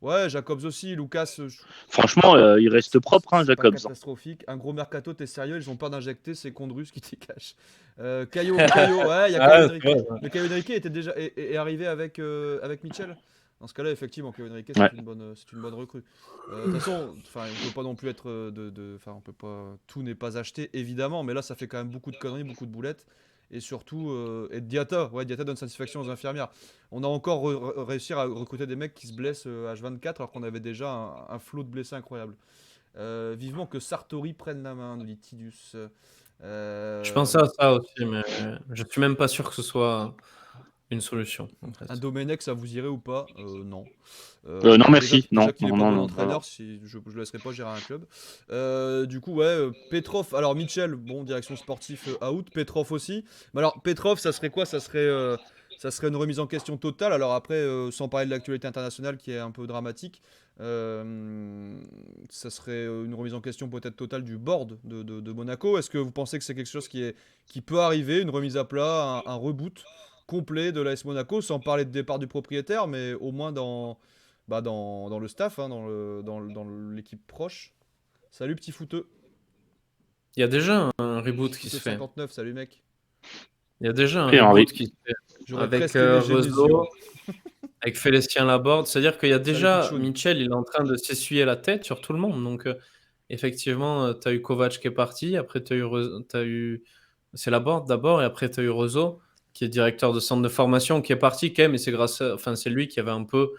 Ouais, Jacobs aussi. Lucas, Franchement, il reste propre, hein, c'est pas Jacobs. catastrophique. Un gros mercato, t'es sérieux? Ils ont pas d'injecter, c'est Condrus qui t'y cache. Caio, ouais, il y a Caio Henrique. Mais Caio Henrique était déjà est arrivé avec Mitchell. Dans ce cas-là, effectivement, Caio Henrique, Ouais. c'est une bonne recrue. De toute façon, on peut pas non plus être on peut pas, tout n'est pas acheté évidemment, mais là, ça fait quand même beaucoup de conneries, beaucoup de boulettes. Et surtout, et Diata donne satisfaction aux infirmières. On a encore réussi à recruter des mecs qui se blessent H24 alors qu'on avait déjà un flot de blessés incroyable. Vivement que Sartori prenne la main, nous dit Tidus. Je pensais à ça aussi, mais je suis même pas sûr que ce soit une solution. En fait. Un Domenech, ça vous irait ou pas? Non. Non, merci. Déjà qu'il Non, est pas bon non, entraîneur, si je le laisserai pas gérer un club. Du coup, ouais, Petrov. Alors, Mitchell, bon, direction sportive out. Petrov aussi. Mais alors, Petrov, ça serait quoi? Ça serait une remise en question totale. Alors, après, sans parler de l'actualité internationale qui est un peu dramatique, ça serait une remise en question peut-être totale du board de Monaco. Est-ce que vous pensez que c'est quelque chose qui peut arriver? Une remise à plat, un reboot complet de l'AS Monaco, sans parler de départ du propriétaire, mais au moins dans le staff, hein, dans l'équipe proche. Salut petit footeux. Il y a déjà un reboot qui se fait. 59, salut mec. Il y a déjà un Et reboot qui se fait J'aurais avec presque aimé Rezo, avec Félicien Laborde. C'est-à-dire qu'il y a déjà Pichoun. Mitchell, il est en train de s'essuyer la tête sur tout le monde. Donc effectivement, tu as eu Kovac qui est parti, après tu as eu c'est Laborde d'abord, et après tu as eu Rezo qui est directeur de centre de formation qui est parti quand même, et c'est lui qui avait un peu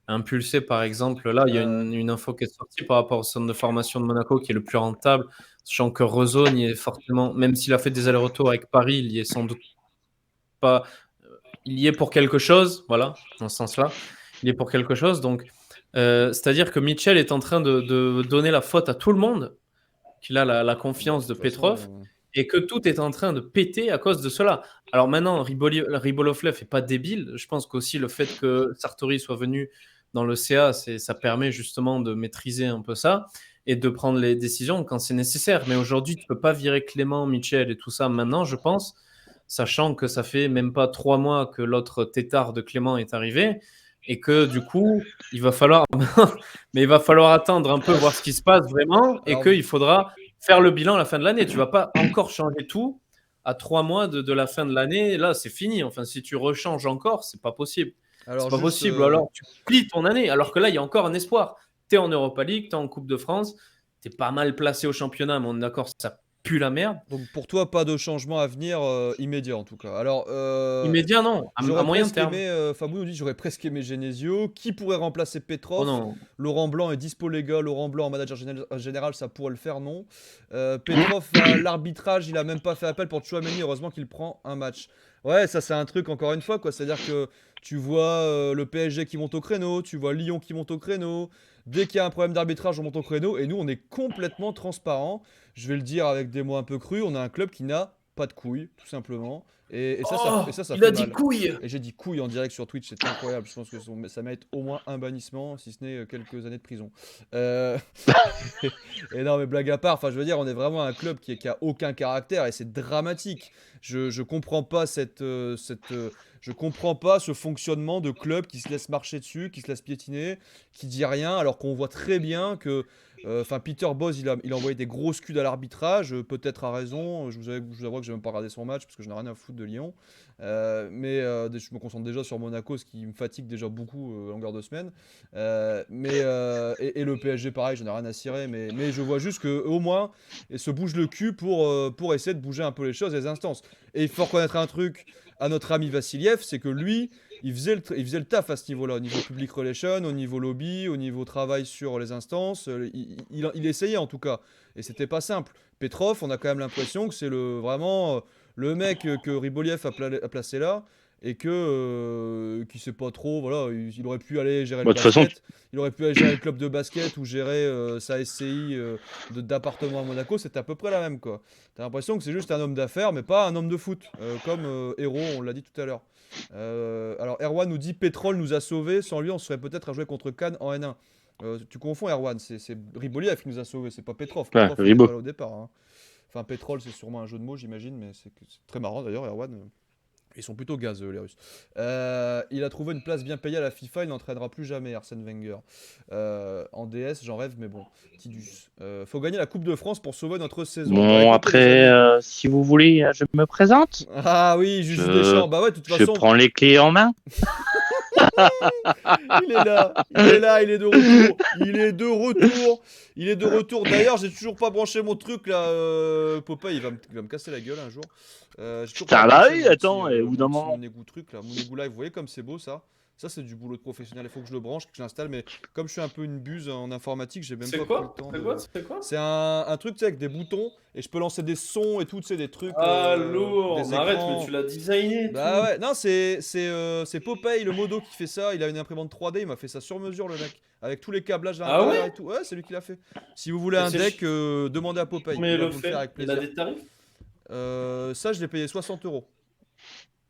impulsé, par exemple. Là, il y a une info qui est sortie par rapport au centre de formation de Monaco qui est le plus rentable, sachant que Rezo n'y est fortement, même s'il a fait des allers-retours avec Paris, il y est sans doute pas. Il y est pour quelque chose, voilà, dans ce sens-là. Il est pour quelque chose, donc c'est-à-dire que Mitchell est en train de donner la faute à tout le monde, qu'il a la confiance de toute Petrov. façon, et que tout est en train de péter à cause de cela. Alors maintenant, Ribolovlev est pas débile. Je pense qu'aussi le fait que Sartori soit venu dans le CA, ça permet justement de maîtriser un peu ça et de prendre les décisions quand c'est nécessaire. Mais aujourd'hui, tu peux pas virer Clément, Michel et tout ça maintenant, je pense, sachant que ça fait même pas 3 mois que l'autre tétard de Clément est arrivé et que du coup, il va falloir, mais il va falloir attendre un peu, voir ce qui se passe vraiment et Alors, qu'il faudra faire le bilan à la fin de l'année. Tu vas pas encore changer tout à 3 mois de la fin de l'année. Là, c'est fini. Enfin, si tu rechanges encore, c'est pas possible. alors C'est pas juste, possible. Alors, tu plies ton année. Alors que là, il y a encore un espoir. Tu es en Europa League, tu es en Coupe de France, tu es pas mal placé au championnat, mais on est d'accord, ça pue la merde. donc pour toi, pas de changement à venir immédiat en tout cas. Alors, Immédiat, non. À j'aurais moyen presque terme. aimé, Fabou nous dit, j'aurais presque aimé Genesio. Qui pourrait remplacer Oh Petrov? non. Laurent Blanc est dispo les gars. Laurent Blanc en manager général, ça pourrait le faire, non? Petrov à l'arbitrage, il a même pas fait appel pour Tchouaméni. Heureusement qu'il prend un match. Ouais, ça c'est un truc encore une fois quoi. C'est-à-dire que tu vois le PSG qui monte au créneau, tu vois Lyon qui monte au créneau. Dès qu'il y a un problème d'arbitrage, on monte au créneau et nous on est complètement transparent. Je vais le dire avec des mots un peu crus, on a un club qui n'a pas de couilles, tout simplement. Et ça, Oh, ça il fait a dit mal. couille. Et j'ai dit couille en direct sur Twitch, c'est incroyable. Je pense que ça mérite au moins un bannissement, si ce n'est quelques années de prison. Euh, et non, mais blague à part, enfin, je veux dire, on est vraiment un club qui a aucun caractère et c'est dramatique. Je comprends pas je comprends pas ce fonctionnement de club qui se laisse marcher dessus, qui se laisse piétiner, qui dit rien, alors qu'on voit très bien que enfin, Peter Bosz, il a envoyé des gros scuds à l'arbitrage, peut-être à raison. Je vous avoue que j'ai même pas regardé son match parce que je n'ai rien à foutre de Lyon. Mais je me concentre déjà sur Monaco, ce qui me fatigue déjà beaucoup à longueur de semaine. Et le PSG, pareil, je n'ai rien à cirer. Mais je vois juste qu'au moins, ils se bougent le cul pour essayer de bouger un peu les choses et les instances. Et il faut reconnaître un truc à notre ami Vassiliev, c'est que lui, il faisait le taf à ce niveau-là, au niveau public relation, au niveau lobby, au niveau travail sur les instances. Il essayait en tout cas. Et c'était pas simple. Petrov, on a quand même l'impression que c'est vraiment le mec que Riboliev a placé là. Et qui sait pas trop, voilà, il aurait pu aller gérer le Bah, de toute façon, basket, il aurait pu aller gérer le club de basket ou gérer sa SCI d'appartement à Monaco, c'est à peu près la même quoi. T'as l'impression que c'est juste un homme d'affaires, mais pas un homme de foot, comme Héros, on l'a dit tout à l'heure. Alors Erwan nous dit Pétrole nous a sauvés, sans lui on serait peut-être à jouer contre Cannes en N1. Tu confonds Erwan, c'est Riboliev qui nous a sauvés, c'est pas Petrov. ouais, Petrov il était Ribo. pas là au départ. Hein. Enfin Pétrole c'est sûrement un jeu de mots j'imagine, mais c'est très marrant d'ailleurs Erwan. Ils sont plutôt gazeux, les Russes. Il a trouvé une place bien payée à la FIFA, il n'entraînera plus jamais, Arsène Wenger. En DS, j'en rêve, mais bon, Tidus. Faut gagner la Coupe de France pour sauver notre saison. Bah, Bon, écoutez, les après, amis. si vous voulez, je me présente. Ah oui, Juju Je, Deschamps. Bah ouais, de toute je façon, prends les clés en main. il est là, il est là, il est de retour. Il est de retour. Il est de retour. D'ailleurs, j'ai toujours pas branché mon truc là. Popeye, il va me casser la gueule un jour. J'ai toujours pas Putain, bah branché oui, mon attends, et au bout d'un mon moment. égout truc là, mon égout live. Vous voyez comme c'est beau ça? Ça, c'est du boulot de professionnel. Il faut que je le branche, que je l'installe. Mais comme je suis un peu une buse en informatique, j'ai même C'est pas pris le quoi? temps C'est de. quoi? C'est quoi? C'est un truc tu sais, avec des boutons et je peux lancer des sons et tout, tu sais, des trucs, Ah, lourd. des Mais arrête, mais écrans. tu l'as designé et Bah tout. ouais, non, c'est Popeye, le modo, qui fait ça. Il a une imprimante 3D, il m'a fait ça sur mesure, le mec. Avec tous les câblages à Ah l'intérieur ouais? et tout. Ouais, c'est lui qui l'a fait. Si vous voulez Et un c'est deck, demandez à Popeye. combien Il il va le vous le faire fait? avec Il a plaisir. des tarifs? Ça, je l'ai payé 60 euros.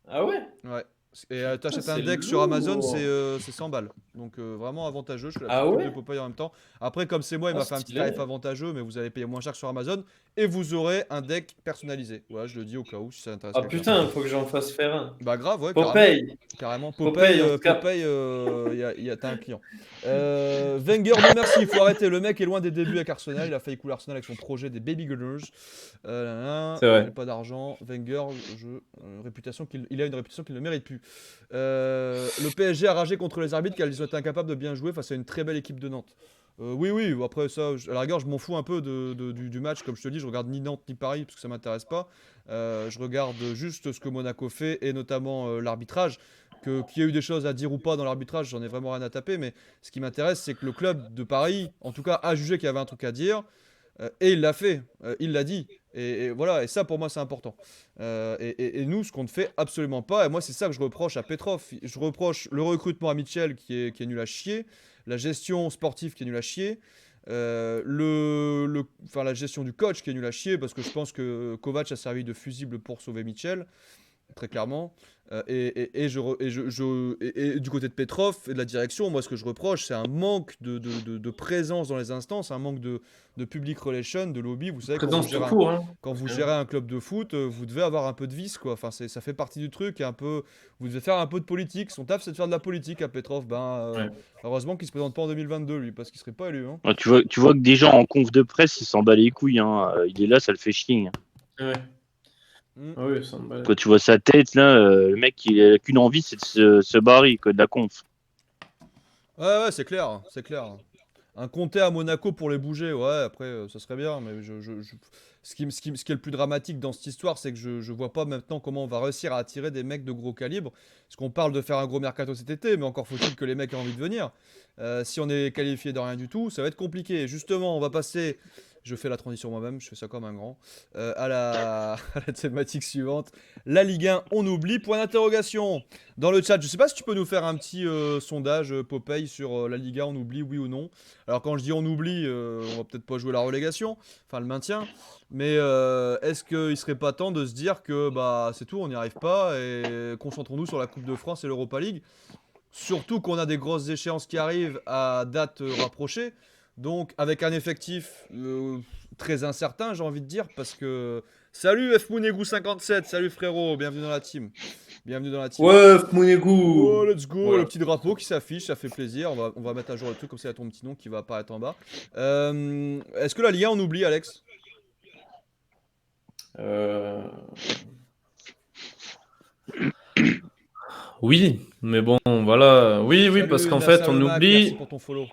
Ah ouais? Ouais. Et t'achètes un C'est deck sur Amazon, lourd. c'est 100 balles. Donc vraiment avantageux. Je fais la Ah petite pub de ouais? Popeye en même temps. Après, comme c'est moi, il Ah, m'a fait un petit tarif stylé. avantageux, mais vous allez payer moins cher que sur Amazon. Et vous aurez un deck personnalisé. Voilà, je le dis au cas où, si ça intéresse Ah quelqu'un. putain, faut que j'en fasse faire un. Bah grave, ouais, carrément. Popeye. Carrément. Popeye, on se capte. Popeye, t'as un client. Wenger, non merci, il faut arrêter. Le mec est loin des débuts avec Arsenal. Il a failli couler Arsenal avec son projet des Baby Gunners. C'est vrai. J'ai pas d'argent. Wenger, il a une réputation qu'il ne mérite plus. Le PSG a ragé contre les arbitres car ils ont été incapables de bien jouer face à une très belle équipe de Nantes. Oui, après ça, à la rigueur, je m'en fous un peu du match. Comme je te dis, je regarde ni Nantes ni Paris parce que ça m'intéresse pas. Je regarde juste ce que Monaco fait et notamment l'arbitrage. Qu'il y ait eu des choses à dire ou pas dans l'arbitrage, j'en ai vraiment rien à taper. Mais ce qui m'intéresse, c'est que le club de Paris, en tout cas, a jugé qu'il y avait un truc à dire. Et il l'a fait, il l'a dit. Et voilà, et ça pour moi c'est important. Et nous, ce qu'on ne fait absolument pas, et moi c'est ça que je reproche à Petrov. Je reproche le recrutement à Mitchell qui est nul à chier, la gestion sportive qui est nulle à chier. Enfin, la gestion du coach qui est nul à chier parce que je pense que Kovac a servi de fusible pour sauver Mitchell, très clairement. Et du côté de Petrov et de la direction, moi ce que je reproche, c'est un manque de présence dans les instances, un manque de public relation, de lobby. Vous savez, Présence tout court. Hein. quand vous gérez un club de foot, vous devez avoir un peu de vice, quoi. Enfin, ça fait partie du truc. Et un peu, vous devez faire un peu de politique. Son taf, c'est de faire de la politique à Petrov. Ouais. Heureusement qu'il se présente pas en 2022, lui, parce qu'il serait pas élu. Hein. Ouais, tu vois que déjà en conf de presse, il s'en bat les couilles. Hein. Il est là, ça le fait chier. Hein. Ouais. Mm. Ah oui, ça me bat. Quand tu vois sa tête, là, le mec, il a qu'une envie, c'est de se barrer quoi, de la conf. Ouais, c'est clair, c'est clair. Un Conte à Monaco pour les bouger, ouais, après, ça serait bien, mais ce qui est le plus dramatique dans cette histoire, c'est que je vois pas maintenant comment on va réussir à attirer des mecs de gros calibre. Parce qu'on parle de faire un gros mercato cet été, mais encore faut-il que les mecs aient envie de venir. Si on est qualifié de rien du tout, ça va être compliqué. Et justement, on va passer, je fais la transition moi-même, je fais ça comme un grand, à la thématique suivante. La Ligue 1, on oublie, point d'interrogation. Dans le chat, je sais pas si tu peux nous faire un petit sondage, Popeye, sur la Ligue 1, on oublie, oui ou non. Alors quand je dis on oublie, on va peut-être pas jouer la relégation, enfin le maintien, mais est-ce qu'il serait pas temps de se dire que bah c'est tout, on n'y arrive pas et concentrons-nous sur la Coupe de France et l'Europa League, surtout qu'on a des grosses échéances qui arrivent à date rapprochée, donc avec un effectif très incertain, j'ai envie de dire, parce que salut Fmounegou 57, salut frérot, bienvenue dans la team. Bienvenue dans la team. Ouais, Mounegou. Oh, let's go, Voilà. le petit drapeau qui s'affiche, ça fait plaisir. On va mettre à jour le truc comme ça, il y a ton petit nom qui va apparaître en bas. Est-ce que la Ligue 1, on oublie, Alex? Oui, mais bon, voilà. Oui, Salut, parce qu'en Nassa fait, on le Mac, merci oublie pour ton follow.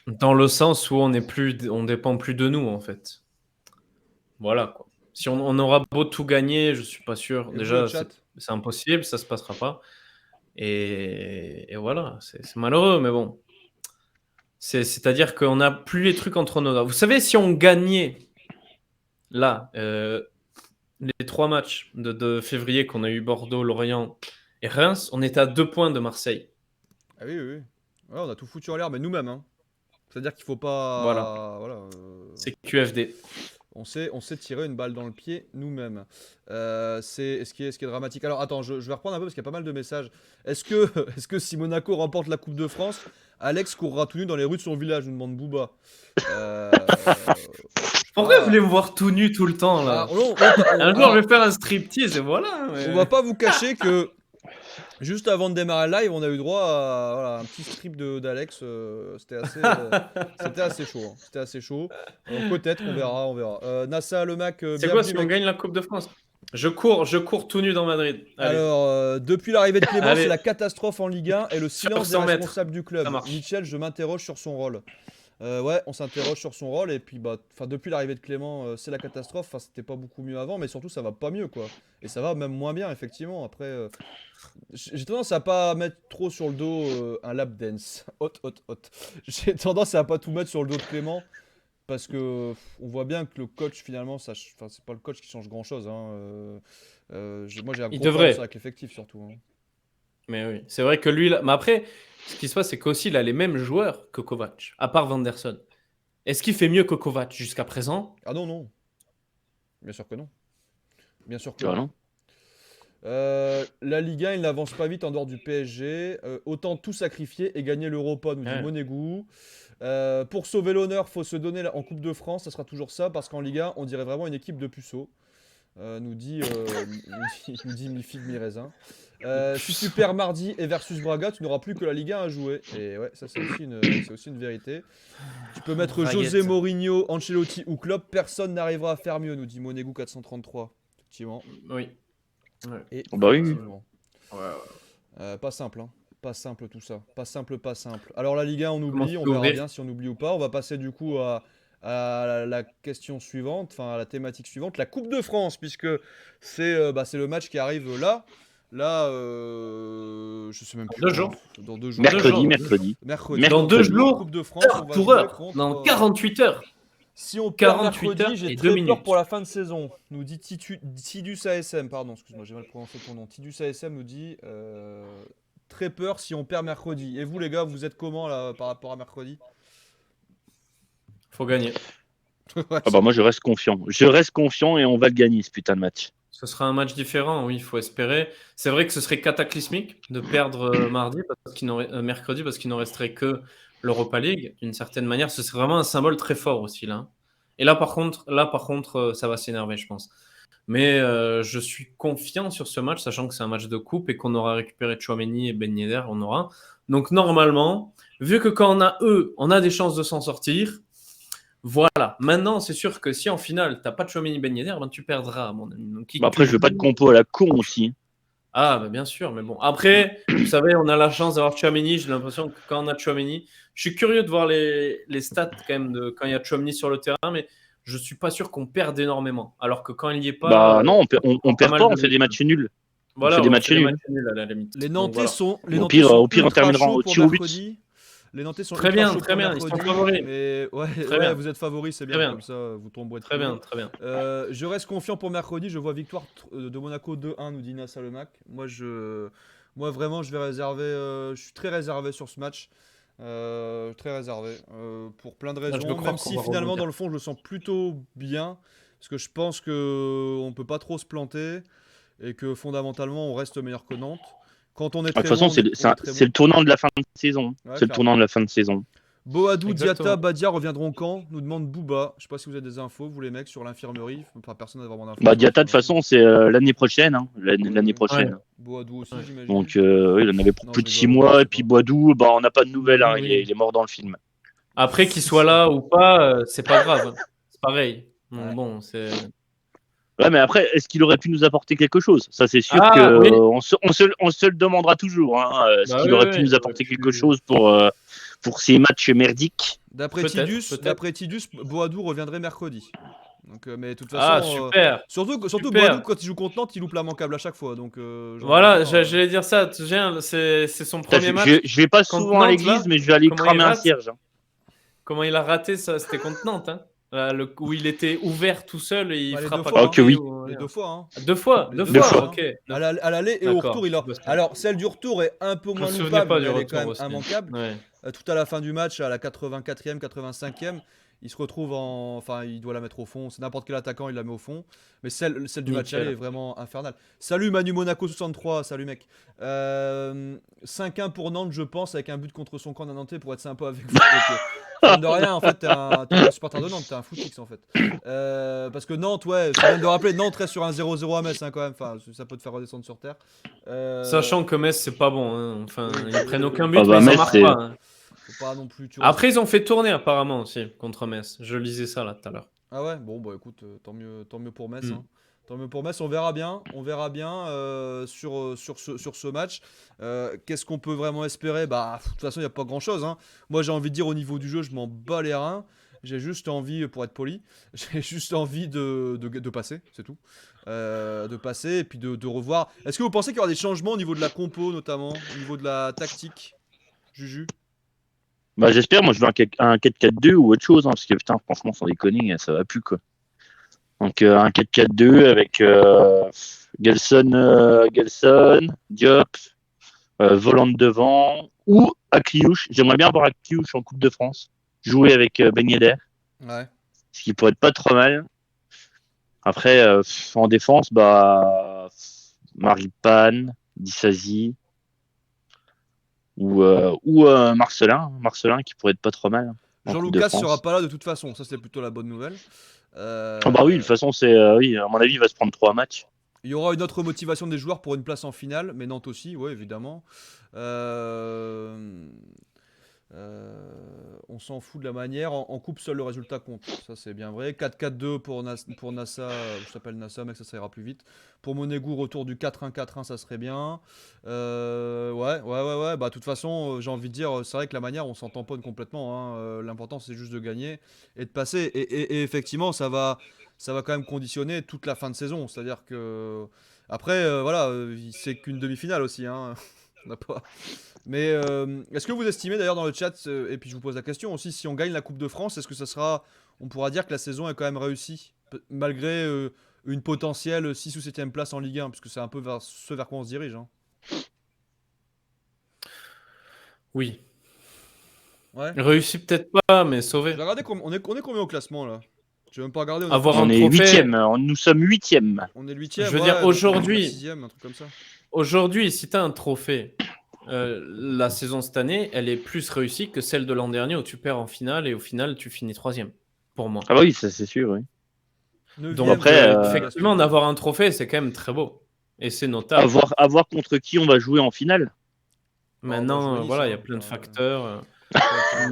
dans le sens où on dépend plus de nous, en fait. Voilà, quoi. Si on aura beau tout gagner, je suis pas sûr. Et vous, Déjà, le chat? c'est impossible, ça se passera pas. Et voilà, c'est malheureux, mais bon. C'est-à-dire qu'on n'a plus les trucs entre nos doigts. Vous savez, si on gagnait, là, les 3 matchs de février qu'on a eu Bordeaux, Lorient et Reims, on était à 2 points de Marseille. Ah oui, oui, oui. Ouais, on a tout foutu en l'air, mais nous-mêmes. Hein. C'est-à-dire qu'il faut Voilà. pas. Voilà. C'est QFD. On sait tirer une balle dans le pied nous-mêmes. C'est ce qui est dramatique. Alors attends, je vais reprendre un peu parce qu'il y a pas mal de messages. Est-ce que si Monaco remporte la Coupe de France, Alex courra tout nu dans les rues de son village, nous demande Booba. Pourquoi vous voulez me voir tout nu tout le temps là Un jour, je vais faire un striptease et voilà. Mais... On va pas vous cacher que juste avant de démarrer le live, on a eu droit à voilà, un petit strip d'Alex. C'était assez chaud. Hein. C'était assez chaud. Peut-être, on verra. Nassa, le Mac. C'est quoi si on gagne la Coupe de France? Je cours tout nu dans Madrid. Allez. Alors, depuis l'arrivée de Clément, c'est la catastrophe en Ligue 1 et le silence des 100 mètres. responsables du club. Ça marche. Mitchell, je m'interroge sur son rôle. Ouais, on s'interroge sur son rôle et puis depuis l'arrivée de Clément, c'est la catastrophe. Enfin, c'était pas beaucoup mieux avant, mais surtout ça va pas mieux quoi. Et ça va même moins bien effectivement. Après, j'ai tendance à pas mettre trop sur le dos un lap dance. Hot. J'ai tendance à pas tout mettre sur le dos de Clément parce que on voit bien que le coach finalement, c'est pas le coach qui change grand chose. Hein. Moi j'ai un gros problème avec l'effectif surtout. Hein. Mais oui, c'est vrai que lui, là... mais après, ce qui se passe, c'est qu'aussi, il a les mêmes joueurs que Kovac, à part Vanderson. Est-ce qu'il fait mieux que Kovac jusqu'à présent? Ah non. Bien sûr que non. Bien sûr que non. La Ligue 1, il n'avance pas vite en dehors du PSG. Autant tout sacrifier et gagner l'Europa, nous dit Monegou. Pour sauver l'honneur, faut se donner en Coupe de France, ça sera toujours ça, parce qu'en Ligue 1, on dirait vraiment une équipe de puceaux. Nous dit mi-figue, mi-raisin. Si tu perds mardi et versus Braga, tu n'auras plus que la Ligue 1 à jouer. Et ouais, ça c'est aussi une vérité. Tu peux mettre José Mourinho, Ancelotti ou Klopp, personne n'arrivera à faire mieux, nous dit Monegou 433. Effectivement. Oui. Ouais. Et bah oui. Pas simple, hein. Pas simple tout ça. Pas simple. Alors la Ligue 1, on oublie, on verra bien si on oublie ou pas. On va passer du coup à la question suivante, enfin à la thématique suivante, la Coupe de France, puisque c'est le match qui arrive là. Je sais même plus. Dans 2 jours. Mercredi. Dans 2 jours. Coupe de France, on va jouer contre, dans 48 heures. Si on perd mercredi, j'ai très peur pour la fin de saison. Nous dit Tidus ASM, pardon, excuse-moi, j'ai mal prononcé ton nom. Tidus ASM nous dit très peur si on perd mercredi. Et vous les gars, vous êtes comment là par rapport à mercredi? Faut gagner. Ouais, Ah bah moi je reste confiant. Je reste confiant et on va le gagner ce putain de match. Ce sera un match différent, oui, il faut espérer. C'est vrai que ce serait cataclysmique de perdre mercredi parce qu'il n'en resterait que l'Europa League. D'une certaine manière, ce serait vraiment un symbole très fort aussi là. Et là par contre, ça va s'énerver, je pense. Mais je suis confiant sur ce match, sachant que c'est un match de coupe et qu'on aura récupéré Tchouaméni et Ben Yedder, on aura. Donc normalement, vu que quand on a eux, on a des chances de s'en sortir. Voilà. Maintenant, c'est sûr que si en finale, t'as pas de Tchouaméni Ben Yedder, ben tu perdras, mon ami. Donc, qui Bah que tu après je veux pas de compo à la con aussi. Ah, bah bien sûr, mais bon. Après, vous savez, on a la chance d'avoir Tchouaméni. J'ai l'impression que quand on a Tchouaméni, je suis curieux de voir les stats quand même de quand il y a Tchouaméni sur le terrain, mais je suis pas sûr qu'on perde énormément. Alors que quand il y est pas, Bah non, on on pas perd mal pas, de on fait des buts. matchs nuls. On fait Voilà, des ouais, on matchs fait des matchs nuls. nuls à la limite. Les Donc Nantais voilà. sont, les Au Nantais sont pire, on ultra terminera chauds au pour tir au but. mercredi. Les Nantais sont Très ultra bien, chauds très pour bien. Ils sont mercredi. favoris. Mais ouais, Très ouais, bien, vous êtes favoris, c'est très bien. bien, Comme ça, vous tomberez très trop bien, haut. très bien. Je reste confiant pour mercredi. Je vois victoire de Monaco 2-1, nous dit Nassa Lemac. Moi, vraiment, je vais réserver. Je suis très réservé sur ce match. Très réservé. Pour plein de Là, je raisons. veux croire Même qu'on si va finalement, rebondir. dans le fond, je le sens plutôt bien. Parce que je pense qu'on peut pas trop se planter. Et que fondamentalement, on reste meilleur que Nantes. Quand on est De toute très façon, bon, on est très c'est bon. le tournant de la fin de saison. Ouais, C'est le tournant clairement. de la fin de saison. Boadou, Diatta, Exactement. Badia reviendront quand? Nous demande Booba. Je sais pas si vous avez des infos, vous les mecs, sur l'infirmerie. Enfin, personne n'a vraiment d'infos Bah sur Diatta de toute l'infirmerie. façon c'est l'année prochaine, hein, Ouais, l'année ouais. Ouais, prochaine. Boadou aussi, ouais. j'imagine. Donc oui, il en avait pour Non, plus je de 6 rigole, je mois et sais puis pas. Boadou, bah on n'a pas de nouvelles, Boadou, hein, oui. il est mort dans le film. Après, qu'il soit là ou pas, c'est pas grave, hein. C'est pareil. Donc Ouais. bon, c'est. Ouais, mais après, est-ce qu'il aurait pu nous apporter quelque chose? Ça, c'est sûr que Ah oui. on se le demandera toujours. Hein, est-ce Bah qu'il oui, aurait oui, pu oui, nous il aurait apporter quelque pu. chose pour ces matchs merdiques? Peut-être, peut-être. D'après Tidus, Boadou reviendrait mercredi. Donc, mais de toute Ah, façon, super, surtout Boadou, super. quand il joue contre Nantes, il loupe l'immanquable à chaque fois. Donc, j'ai envie de Voilà, dire. j'allais dire ça. Tu viens, c'est son Putain, premier match je vais pas contre souvent à Nantes l'église, là. mais je vais aller Comment il cramer un rate? cierge. Hein. Comment il a raté ça? C'était contre Nantes, hein. Où il était ouvert tout seul et il Bah, les deux frappe à fois, Ah, hein. que côté oui. ou Les rien. deux fois, hein. Deux fois, Les deux deux Deux fois. fois, fois. hein. Ok. À l'aller et au D'accord. retour, il a. Alors, celle du retour est un peu Je me moins souvenais loupable, pas mais du elle est quand retour même aussi. immanquable. Ouais. Tout à la fin du match, à la 84e, 85e, il se retrouve en. Enfin, il doit la mettre au fond. C'est n'importe quel attaquant, il la met au fond. Mais celle du match aller est Nickel. vraiment infernale. Salut Manu Monaco 63, salut mec. 5-1 pour Nantes, je pense, avec un but contre son camp d'un Nantais pour être sympa avec vous. Ok. Mine de rien, en fait, t'es pas supporter de Nantes, t'es un footix en fait. Parce que Nantes, ouais, faut bien de rappeler, Nantes reste sur un 0-0 à Metz hein, quand même. Enfin, ça peut te faire redescendre sur terre. Sachant que Metz, c'est pas bon, hein. Enfin, Oui, ils prennent aucun Ah but, mais bah ils en Metz, marquent c'est pas, hein. faut pas non plus, tu vois. Après, ils ont fait tourner apparemment aussi contre Metz. Je lisais ça là tout à l'heure. Ah ouais, bon bah écoute, tant mieux pour Metz. Hmm. Hein. Tant mieux pour Metz, on verra bien sur ce match. Qu'est-ce qu'on peut vraiment espérer? Bah, de toute façon, il n'y a pas grand-chose. Hein. Moi, j'ai envie de dire au niveau du jeu, je m'en bats les reins. J'ai juste envie, pour être poli, j'ai juste envie de passer, c'est tout. De passer et puis de revoir. Est-ce que vous pensez qu'il y aura des changements au niveau de la compo, notamment, au niveau de la tactique, Juju? bah j'espère, moi je veux un 4-4-2 ou autre chose, hein, parce que putain, franchement, sans déconner, ça va plus quoi. Donc un 4-4-2 avec Gelson, Diop, volant de devant, ou Akliouche. J'aimerais bien voir Akliouche en Coupe de France, jouer avec Ben Yedder, Ouais. ce qui pourrait être pas trop mal. Après, en défense, bah Maripane, Dissasi ou Marcelin qui pourrait être pas trop mal en Coupe de Jean-Lucas sera France. pas là de toute façon, ça c'est plutôt la bonne nouvelle. Ah bah oui, de toute Euh, façon, c'est oui, à mon avis, il va se prendre 3 matchs. Il y aura une autre motivation des joueurs pour une place en finale, mais Nantes aussi, ouais, évidemment. Euh, on s'en fout de la manière. En coupe, seul le résultat compte. Ça, c'est bien vrai. 4-4-2 pour Nassa. Je t'appelle Nassa, mec, ça ira plus vite. Pour Monégou, retour du 4-1-4-1, ça serait bien. Ouais. Bah, de toute façon, j'ai envie de dire, c'est vrai que la manière, on s'en tamponne complètement. Hein. L'important, c'est juste de gagner et de passer. Et effectivement, ça va quand même conditionner toute la fin de saison. C'est-à-dire que. Après, voilà, c'est qu'une demi-finale aussi. Hein. On n'a pas. Mais est-ce que vous estimez d'ailleurs dans le chat, et puis je vous pose la question aussi, si on gagne la Coupe de France, est-ce que ça sera, on pourra dire que la saison est quand même réussie, malgré une potentielle 6 ou 7ème place en Ligue 1, parce que c'est un peu vers ce vers quoi on se dirige. Hein. Oui. Ouais. Réussi peut-être pas, mais sauvé. J'ai regardé on est combien au classement là? J'ai même pas regardé. Avoir On un est trophée. 8e, nous sommes 8e. On est Je 8ème, veux dire, ouais, aujourd'hui, 6ème, un truc comme ça. Aujourd'hui, si tu as un trophée, la saison cette année, elle est plus réussie que celle de l'an dernier où tu perds en finale et au final, tu finis 3e, pour moi. Ah bah oui, ça c'est sûr, oui. 9ème, Donc après, effectivement, d'avoir un trophée, c'est quand même très beau. Et c'est notable. à voir contre qui on va jouer en finale. Maintenant, on va jouer Nice, voilà, il y hein, a plein de enfin, facteurs.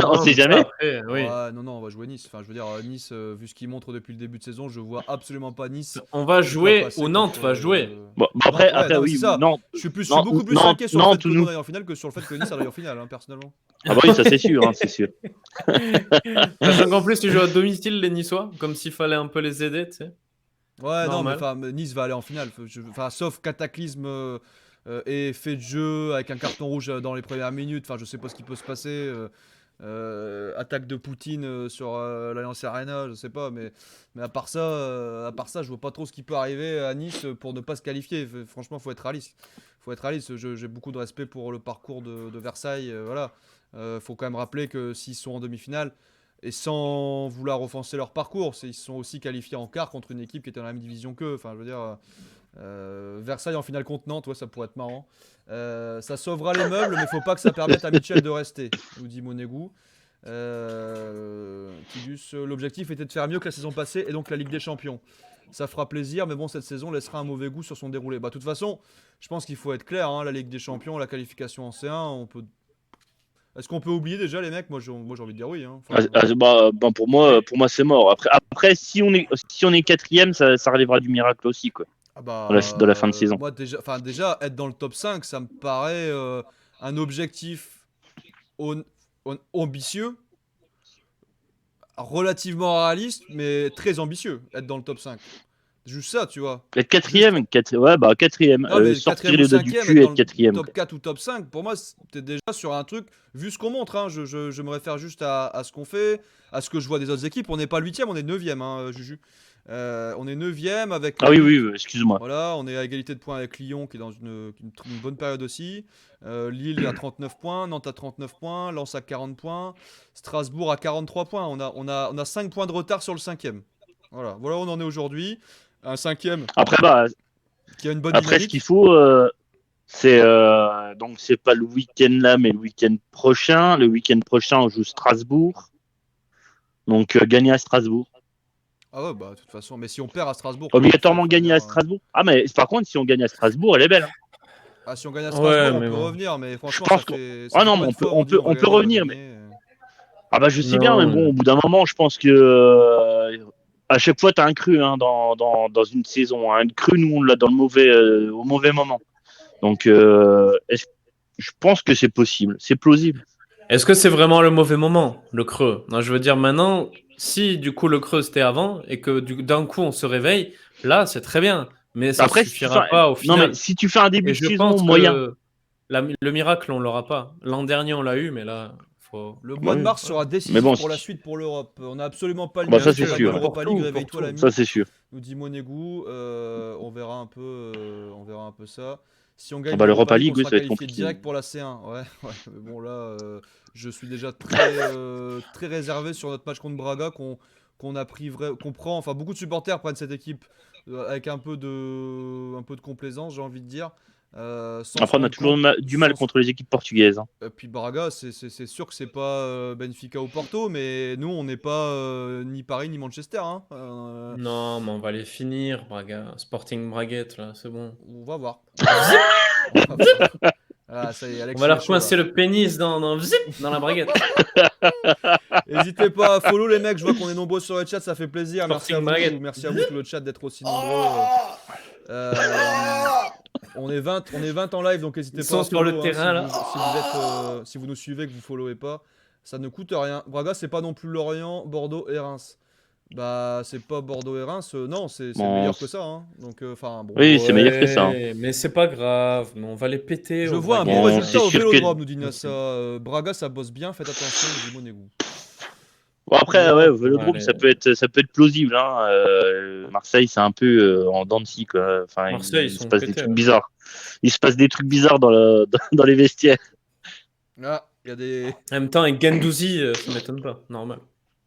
On sait mais ça, jamais. après, oui. Ouais, non, on va jouer Nice. Enfin, je veux dire, Nice, vu ce qu'ils montrent depuis le début de saison, je vois absolument pas Nice. On va ne pas jouer passer ou Nantes contre, va jouer. Bon, après, Nantes, ouais, non, mais oui, c'est ça. non, Je suis beaucoup plus non, inquiet sur le non, fait que nous. Nantes aille en finale que sur le fait que Nice aille en finale, hein, personnellement. Ah bah oui, ça c'est sûr, c'est sûr. Sachant qu'en plus, tu joues à domicile, les Niçois, comme s'il fallait un peu les aider, tu sais. Ouais, non, mais Normal. enfin, Nice va aller en finale. Enfin, sauf cataclysme et fait de jeu avec un carton rouge dans les premières minutes. Enfin, je sais pas ce qui peut se passer. Attaque de Poutine sur l'Alliance Arena, je sais pas, mais à part ça, je vois pas trop ce qui peut arriver à Nice pour ne pas se qualifier. Franchement, faut être réaliste. J'ai beaucoup de respect pour le parcours de Versailles. Voilà. Faut quand même rappeler que s'ils sont en demi-finale, et sans vouloir offenser leur parcours, ils se sont aussi qualifiés en quart contre une équipe qui était dans la même division qu'eux. Enfin, je veux dire, Versailles en finale contre Nantes, ouais, ça pourrait être marrant. Ça sauvera les meubles, mais faut pas que ça permette à Mitchell de rester, nous dit Monégou. Tidus, l'objectif était de faire mieux que la saison passée et donc la Ligue des Champions. Ça fera plaisir, mais bon, cette saison laissera un mauvais goût sur son déroulé. Bah, de toute façon, je pense qu'il faut être clair, hein, la Ligue des Champions, la qualification en C1, Est-ce qu'on peut oublier déjà les mecs? Moi j'ai envie de dire oui. Hein. Enfin, Pour moi c'est mort. Après si on est 4ème, ça relèvera du miracle aussi, quoi. Dans la fin de saison. Moi déjà être dans le top 5, ça me paraît un objectif ambitieux, relativement réaliste, mais très ambitieux, être dans le top 5. Juste ça, tu vois. Être 4ème, ouais, bah 4ème. Non, mais Sortir 4ème les ou doigts du 5ème, cul et être dans être le 4ème. top 4 ou top 5, pour moi, t'es déjà sur un truc, vu ce qu'on montre, hein, je me réfère juste à ce qu'on fait, à ce que je vois des autres équipes. On n'est pas 8ème, on est 9ème, hein, Juju. On est 9ème avec. Ah oui, excuse-moi. Voilà, on est à égalité de points avec Lyon qui est dans une bonne période aussi. Lille à 39 points, Nantes à 39 points, Lens à 40 points, Strasbourg à 43 points. On a 5 points de retard sur le 5ème. Voilà où on en est aujourd'hui. Un 5ème. Après, qui a une bonne dynamique. Ce qu'il faut, c'est donc c'est pas le week-end là, mais le week-end prochain. Le week-end prochain, on joue Strasbourg. Donc gagner à Strasbourg. Ah ouais, bah de toute façon, mais si on perd à Strasbourg. Obligatoirement gagner à Strasbourg. Ah, mais par contre, si on gagne à Strasbourg, elle est belle. Hein. Ah, si on gagne à Strasbourg, on peut revenir, mais franchement, ça fait. Ah non, mais on peut revenir. Ah bah je sais bien, mais bon, au bout d'un moment, je pense que à chaque fois, tu as un cru hein, dans une saison. Un cru, nous, on l'a dans au mauvais moment. Donc, je pense que c'est possible, c'est plausible. Est-ce que c'est vraiment le mauvais moment, le creux? Non, je veux dire, maintenant, si du coup le creux c'était avant et que d'un coup on se réveille, là, c'est très bien. Mais ça ne suffira pas au final. Non, mais si tu fais un début de saison pense moyen. Le miracle, on l'aura pas. L'an dernier, on l'a eu, mais là. Le mois de mars sera décisif pour la suite pour l'Europe. On n'a absolument pas le niveau de l'Europa League, réveille-toi l'ami. Ça c'est sûr. Nous dit Monégou, on verra un peu ça. Si on gagne l'Europa League, on sera ça va être qualifié compliqué. direct pour la C1. Ouais. Mais bon là, je suis déjà très réservé sur notre match contre Braga qu'on prend. Enfin, beaucoup de supporters prennent cette équipe avec un peu de complaisance, j'ai envie de dire. Après, on a toujours du mal contre les équipes portugaises. Hein. Puis Braga, c'est sûr que c'est pas Benfica ou Porto, mais nous, on n'est pas ni Paris ni Manchester. Hein. Non, mais on va les finir, Braga. Sporting Braguette, là, c'est bon. On va voir. Ah, ça y est, Alex, on va leur coincer le pénis dans la braguette. N'hésitez pas à follow les mecs, je vois qu'on est nombreux sur le chat, ça fait plaisir. Merci à vous tout le chat d'être aussi nombreux. On est 20 en live, donc n'hésitez pas à sur le terrain là. Si vous nous suivez, que vous followez pas, ça ne coûte rien. Braga, c'est pas non plus Lorient, Bordeaux et Reims. Bah, c'est pas Bordeaux et Reims, non, c'est meilleur que ça. Hein. Donc, bon. Oui, c'est meilleur que ça. Mais c'est pas grave, on va les péter. Je vois un bon résultat au Vélodrome, nous dit Nassa. Braga, ça bosse bien, faites attention, nous dit Monégou. Bon, après, au Vélodrome, ça peut être plausible. Hein. Marseille, c'est un peu en dents de scie, quoi. Enfin, Marseille, il se passe des trucs bizarres. Il se passe des trucs bizarres dans les vestiaires. Ah, Il y a des, En même temps, avec Gendouzi, ça m'étonne pas. Normal.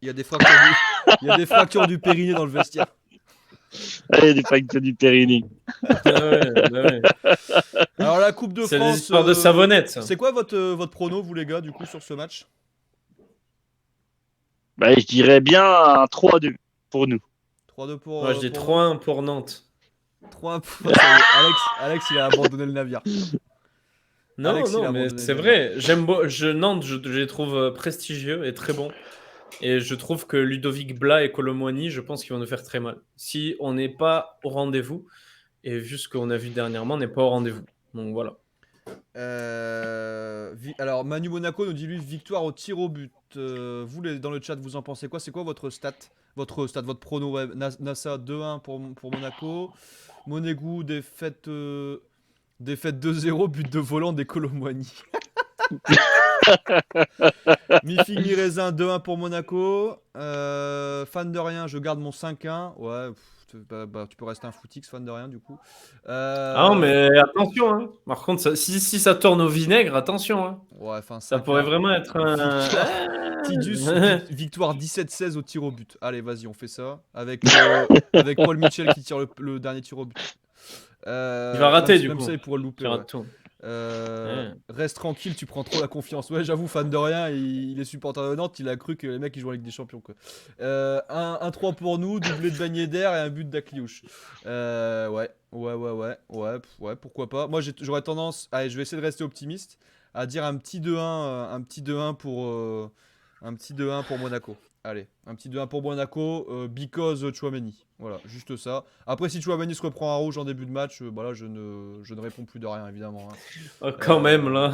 il y a des fractures il y a des fractures du périnée dans le vestiaire. Allez, des factures du Périni. Ah ouais, bah ouais. Alors la Coupe de C'est France. des histoires de savonnette, ça. C'est quoi votre prono, vous les gars, du coup, sur ce match? Bah, je dirais bien un 3-2 pour nous. 3-2 pour. Moi, je dis 3-1 pour Nantes. 3-1 pour. Ça y est, Alex, il a abandonné le navire. Non, Alex, il a non, mais abandonné c'est le vrai. Nantes, je les trouve prestigieux et très bons. Et je trouve que Ludovic Blas et Colomboigny, je pense qu'ils vont nous faire très mal. Si on n'est pas au rendez-vous, et vu ce qu'on a vu dernièrement, on n'est pas au rendez-vous. Donc voilà. Alors Manu Monaco nous dit lui victoire au tir au but. Vous dans le chat, vous en pensez quoi? C'est quoi votre stat? Votre prono? Ouais, Nassa 2-1 pour Monaco. Monégou défaite 2-0, but de volant des Colomboigny. Mi-figue mi-raisin 2-1 pour Monaco. Fan de rien, je garde mon 5-1. Ouais, tu peux rester un footix fan de rien du coup. Ah non, mais attention. Hein. Par contre, si ça tourne au vinaigre, attention. Hein. Ouais, enfin, Ça pourrait vraiment être un. Tidus, victoire 17-16 au tir au but. Allez, vas-y, on fait ça. Avec Paul Mitchell qui tire le dernier tir au but. Il va rater du coup. Même ça, il pourrait le louper. Il Ouais. rate tout. Reste tranquille, tu prends trop la confiance. Ouais, j'avoue, fan de rien, il est supporter de Nantes, il a cru que les mecs ils jouent avec des champions. Quoi. 1-3 pour nous, doublé de Ben Yedder et un but d'Akliouche. Ouais, pourquoi pas. Moi j'aurais tendance, allez, je vais essayer de rester optimiste, à dire un petit 2-1 pour Monaco. Allez, un petit 2-1 pour Monaco, because Tchouaméni. Voilà, juste ça. Après, si Tchouaméni se reprend à rouge en début de match, voilà, je ne réponds plus de rien, évidemment. Hein. Oh, quand même, là.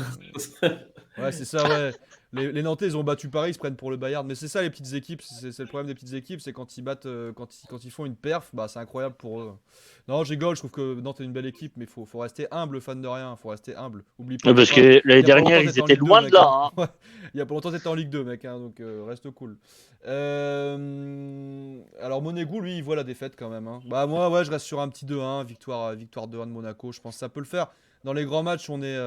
Ouais, c'est ça, ouais. Les Nantais, ils ont battu Paris, ils se prennent pour le Bayern. Mais c'est ça, les petites équipes. C'est le problème des petites équipes, c'est quand ils battent, quand ils font une perf, bah, c'est incroyable pour eux. Non, je rigole, je trouve que Nantes est une belle équipe, mais faut rester humble, fan de rien. Faut rester humble. Oublie pas. Parce que l'année dernière, ils étaient loin de là. Hein. Ouais. Il y a pas longtemps, t'étais en Ligue 2, mec, hein, donc reste cool. Alors, Monégou, lui, il voit la défaite quand même. Hein. Bah, moi, ouais, je reste sur un petit 2-1, victoire 2-1 de Monaco. Je pense que ça peut le faire. Dans les grands matchs, on est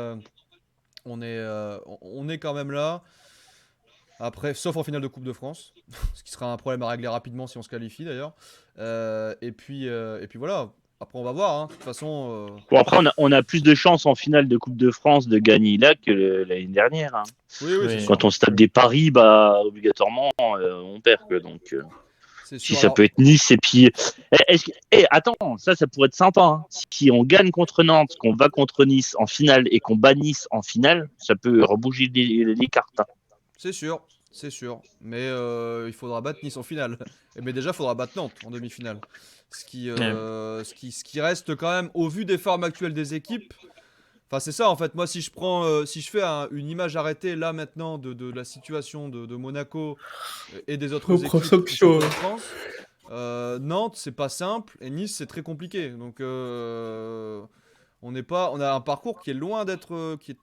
quand même là. Après, sauf en finale de Coupe de France, ce qui sera un problème à régler rapidement si on se qualifie d'ailleurs. Et puis voilà. Après, on va voir. Hein. De toute façon. Bon, après, on a plus de chances en finale de Coupe de France de gagner là que l'année dernière. Hein. Oui. Quand on se tape des paris, bah obligatoirement, on perd. Donc, si ça peut être Nice et puis. Attends, ça pourrait être sympa. Hein. Si on gagne contre Nantes, qu'on va contre Nice en finale et qu'on bat Nice en finale, ça peut rebouger les cartes. Hein. C'est sûr. Mais il faudra battre Nice en finale. Mais déjà, il faudra battre Nantes en demi-finale. Ce qui reste quand même, au vu des formes actuelles des équipes. Enfin, c'est ça en fait. Moi, si je fais une image arrêtée là maintenant de la situation de Monaco et des autres équipes de France, Nantes, c'est pas simple et Nice, c'est très compliqué. Donc, on a un parcours qui est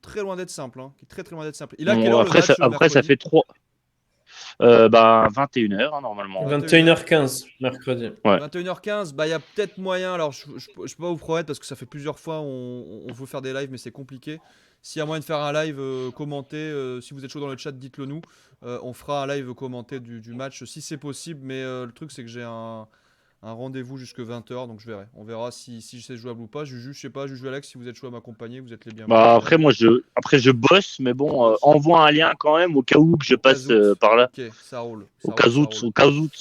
très loin d'être simple. Hein, qui est très loin d'être simple. Il a quelle heure le match après ça fait 3. 21h hein, normalement. 21h15 mercredi. Ouais. 21h15, bah il y a peut-être moyen. Alors je peux pas vous promettre parce que ça fait plusieurs fois on veut faire des lives mais c'est compliqué. S'il y a moyen de faire un live commenté, si vous êtes chaud dans le chat, dites-le nous. On fera un live commenté du match si c'est possible. Mais le truc c'est que j'ai un rendez-vous jusque 20h, donc je verrai. On verra si c'est jouable ou pas. Je sais pas, Juju Alex, si vous êtes chaud à m'accompagner, vous êtes les bienvenus. Bah après moi je bosse, mais bon, envoie un lien quand même au cas où que je passe par là. Ok, ça roule. Au cas où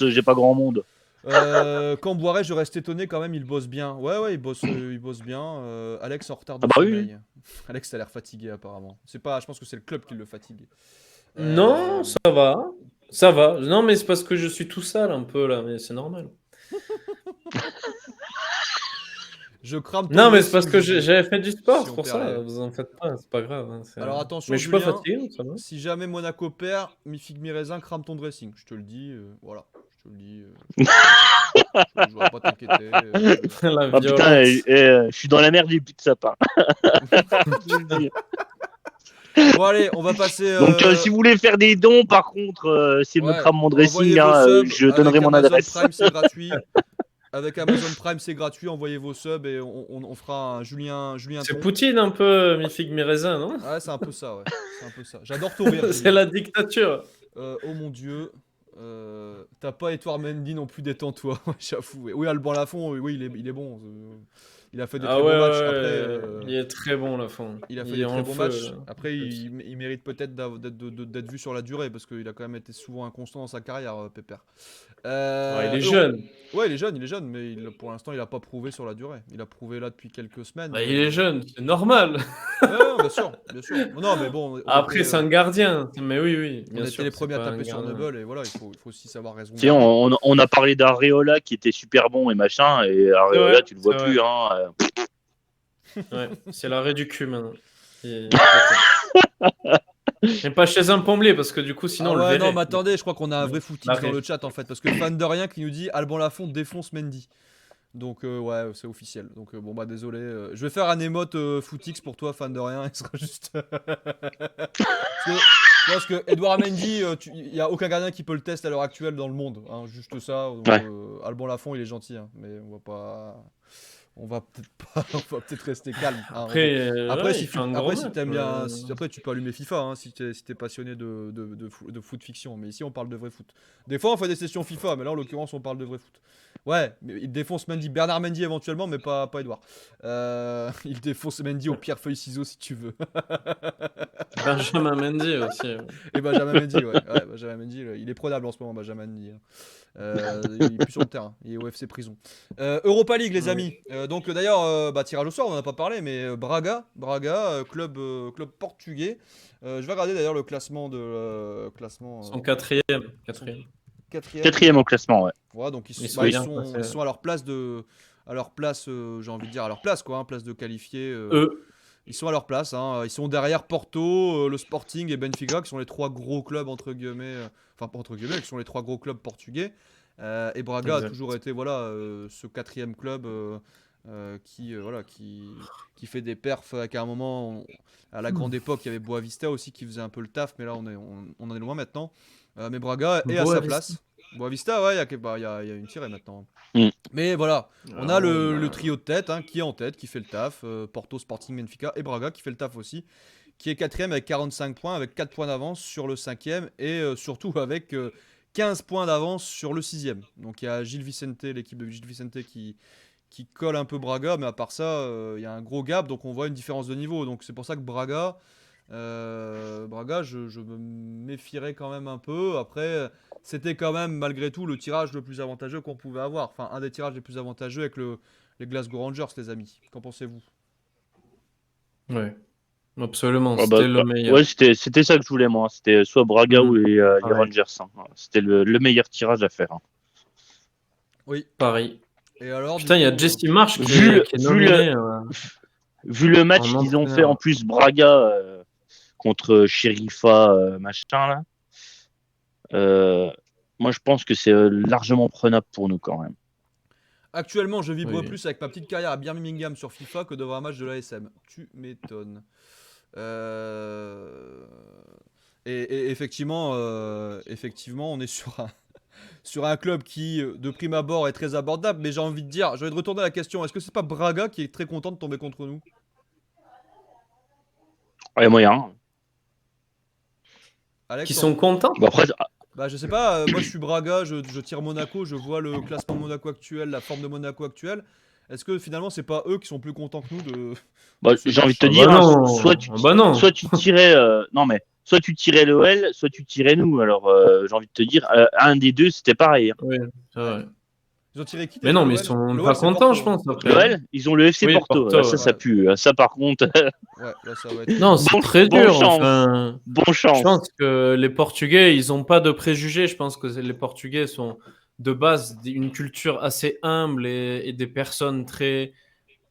j'ai pas grand monde. Quand Boiret, je reste étonné quand même, il bosse bien. Ouais, il bosse bien. Alex en retard de sommeil. Oui. Alex a l'air fatigué apparemment. Je pense que c'est le club qui le fatigue. Non, ça va. Non, mais c'est parce que je suis tout sale un peu là, mais c'est normal. Je crame. Non, mais c'est parce que j'avais fait du sport, c'est pour ça. Vous en faites pas, c'est pas grave. Hein, alors attention, mais je suis Julien, pas fatigué, ça va. Si jamais Monaco perd, mi-figue mi-raisin, crame ton dressing. Je te le dis, voilà. Je te le dis. Je dois pas t'inquiéter. Oh putain, je suis dans la merde du pute sapin. Bon allez, on va passer. Donc si vous voulez faire des dons, par contre, c'est me crame mon dressing, hein, je donnerai mon Amazon adresse. Prime, c'est gratuit. Avec Amazon Prime, c'est gratuit. Envoyez vos subs et on fera un Julien C'est Ton. Poutine un peu, mi figue mi raisin, non? Ouais, c'est un peu ça, ouais. C'est un peu ça. J'adore ton rire. C'est la dictature. Oh mon dieu. T'as pas Edouard Mendy non plus, détends-toi. J'avoue. Oui, Alban Lafont, oui, il est bon. Il a fait des Ah très ouais, bons matchs. ouais, Après, il est très bon, la fin. il a fait Il des est très en bons feu, matchs. là. Après, il mérite peut-être d'être vu sur la durée parce qu'il a quand même été souvent inconstant dans sa carrière, Pépère. Ouais, il est Euro- jeune. Ouais, il est jeune, mais pour l'instant, il a pas prouvé sur la durée. Il a prouvé là depuis quelques semaines. Bah, mais- il est jeune, c'est normal. Ouais, ouais, bien sûr, bien sûr. Non, mais bon, Après, c'est un gardien. Mais oui, oui, on bien était sûr. les c'est premiers à pas un taper sur gardien. Noble et voilà, il faut aussi savoir raison Tu sais, garder. on a parlé d'Areola qui était super bon et machin, et Areola, vrai, tu le vois c'est plus. vrai. Hein. Ouais, c'est l'arrêt du cul maintenant. Mais pas chez un pommelé parce que du coup, sinon, Ah on le ouais, verrait. non, mais attendez, je crois qu'on a un vrai footix L'arrêt. dans le chat en fait, parce que fan de rien qui nous dit Alban Lafont défonce Mendy. Donc ouais, c'est officiel. Donc bon bah désolé. Je vais faire un émote footix pour toi, fan de rien. Il sera juste. Parce que Edouard Mendy, il y a aucun gardien qui peut le tester à l'heure actuelle dans le monde. Hein, juste ça. Donc, Ouais. Alban Lafont, il est gentil, hein, mais on va pas. On va peut-être pas. On va peut-être rester calme. Hein, Après, après, ouais, si il fait un gros après, si match, t'aimes bien, après tu peux allumer FIFA hein, si t'es passionné de foot fiction. Mais ici on parle de vrai foot. Des fois on fait des sessions FIFA, mais là en l'occurrence on parle de vrai foot. Ouais, mais il défonce Mendy, Bernard Mendy éventuellement, mais pas Edouard. Il défonce Mendy au pierre feuille ciseaux si tu veux. Benjamin Mendy aussi. Et Benjamin Mendy, ouais, Benjamin Mendy, il est prenable en ce moment, Benjamin Mendy. Hein. Il est plus sur le terrain, il est au FC Prison. Europa League, les amis. Donc d'ailleurs, tirage au sort, on n'en a pas parlé, mais Braga, club portugais. Je vais regarder d'ailleurs le classement de Son quatrième. Quatrième au classement, ouais. Ouais, donc ils Ils sont, sont ils bien sont, placés. ils sont à leur place j'ai envie de dire à leur place quoi, hein, place de qualifiés. Eux, Ils sont à leur place, hein. Ils sont derrière Porto, le Sporting et Benfica, qui sont les trois gros clubs entre guillemets, enfin pas entre guillemets, qui sont les trois gros clubs portugais. Et Braga Exact. a toujours été voilà ce quatrième club qui fait des perfs. À un moment, à la grande époque, il y avait Boavista aussi qui faisait un peu le taf, mais là on en est loin maintenant. Mais Braga est à sa place. Boavista, ouais, il y a une tirée maintenant. Mm. Mais voilà, on a Ah, le trio de tête hein, qui est en tête, qui fait le taf. Porto, Sporting, Benfica et Braga qui fait le taf aussi. Qui est quatrième avec 45 points, avec 4 points d'avance sur le cinquième et surtout avec 15 points d'avance sur le sixième. Donc il y a Gil Vicente, l'équipe de Gil Vicente qui colle un peu Braga, mais à part ça, il y a un gros gap, donc on voit une différence de niveau. Donc c'est pour ça que Braga, je me méfierais quand même un peu. Après, c'était quand même malgré tout le tirage le plus avantageux qu'on pouvait avoir. Enfin, un des tirages les plus avantageux avec les Glasgow Rangers, les amis. Qu'en pensez-vous? Ouais, absolument, Ah bah, c'était le meilleur. ouais, c'était ça que je voulais, moi. C'était soit Braga ou les Ouais. Rangers. Hein. C'était le meilleur tirage à faire. Hein. Oui. Pareil. Et alors, Putain, il y a Jesse Marsh qui Vu est nominé. vu le match En qu'ils ont fait entraîneur. en plus Braga contre Sherifa, machin là, moi je pense que c'est largement prenable pour nous quand même. actuellement, je vibre Oui. plus avec ma petite carrière à Birmingham sur FIFA que devant un match de l'ASM. Tu m'étonnes. Et effectivement, on est sur un club qui, de prime abord, est très abordable. Mais j'ai envie de retourner à la question. Est-ce que c'est pas Braga qui est très content de tomber contre nous? Il y a moyen. Alex, Qui sont contents. Bon, après, Bah je sais pas, moi je suis Braga, je tire Monaco, je vois le classement de Monaco actuel, la forme de Monaco actuelle. Est-ce que finalement c'est pas eux qui sont plus contents que nous de ce j'ai envie de te match? dire, bah hein, non. soit tu tirais, non mais, soit tu tirais l'OL, soit tu tirais nous. Alors j'ai envie de te dire, un des deux c'était pareil. Hein. Oui, c'est vrai. Ils ont tiré qui Mais déjà, non, mais l'OL? ils sont L'OL, pas c'est contents, Porto, je pense. Après. L'OL, ils ont le FC Oui, Porto. Porto, Ça, ouais. ça pue. Ça par contre, Ouais, là ça va être. Non, c'est très bon dur. chance. Enfin, Bon je chance. pense que les Portugais, ils n'ont pas de préjugés. Je pense que les Portugais sont de base une culture assez humble et des personnes très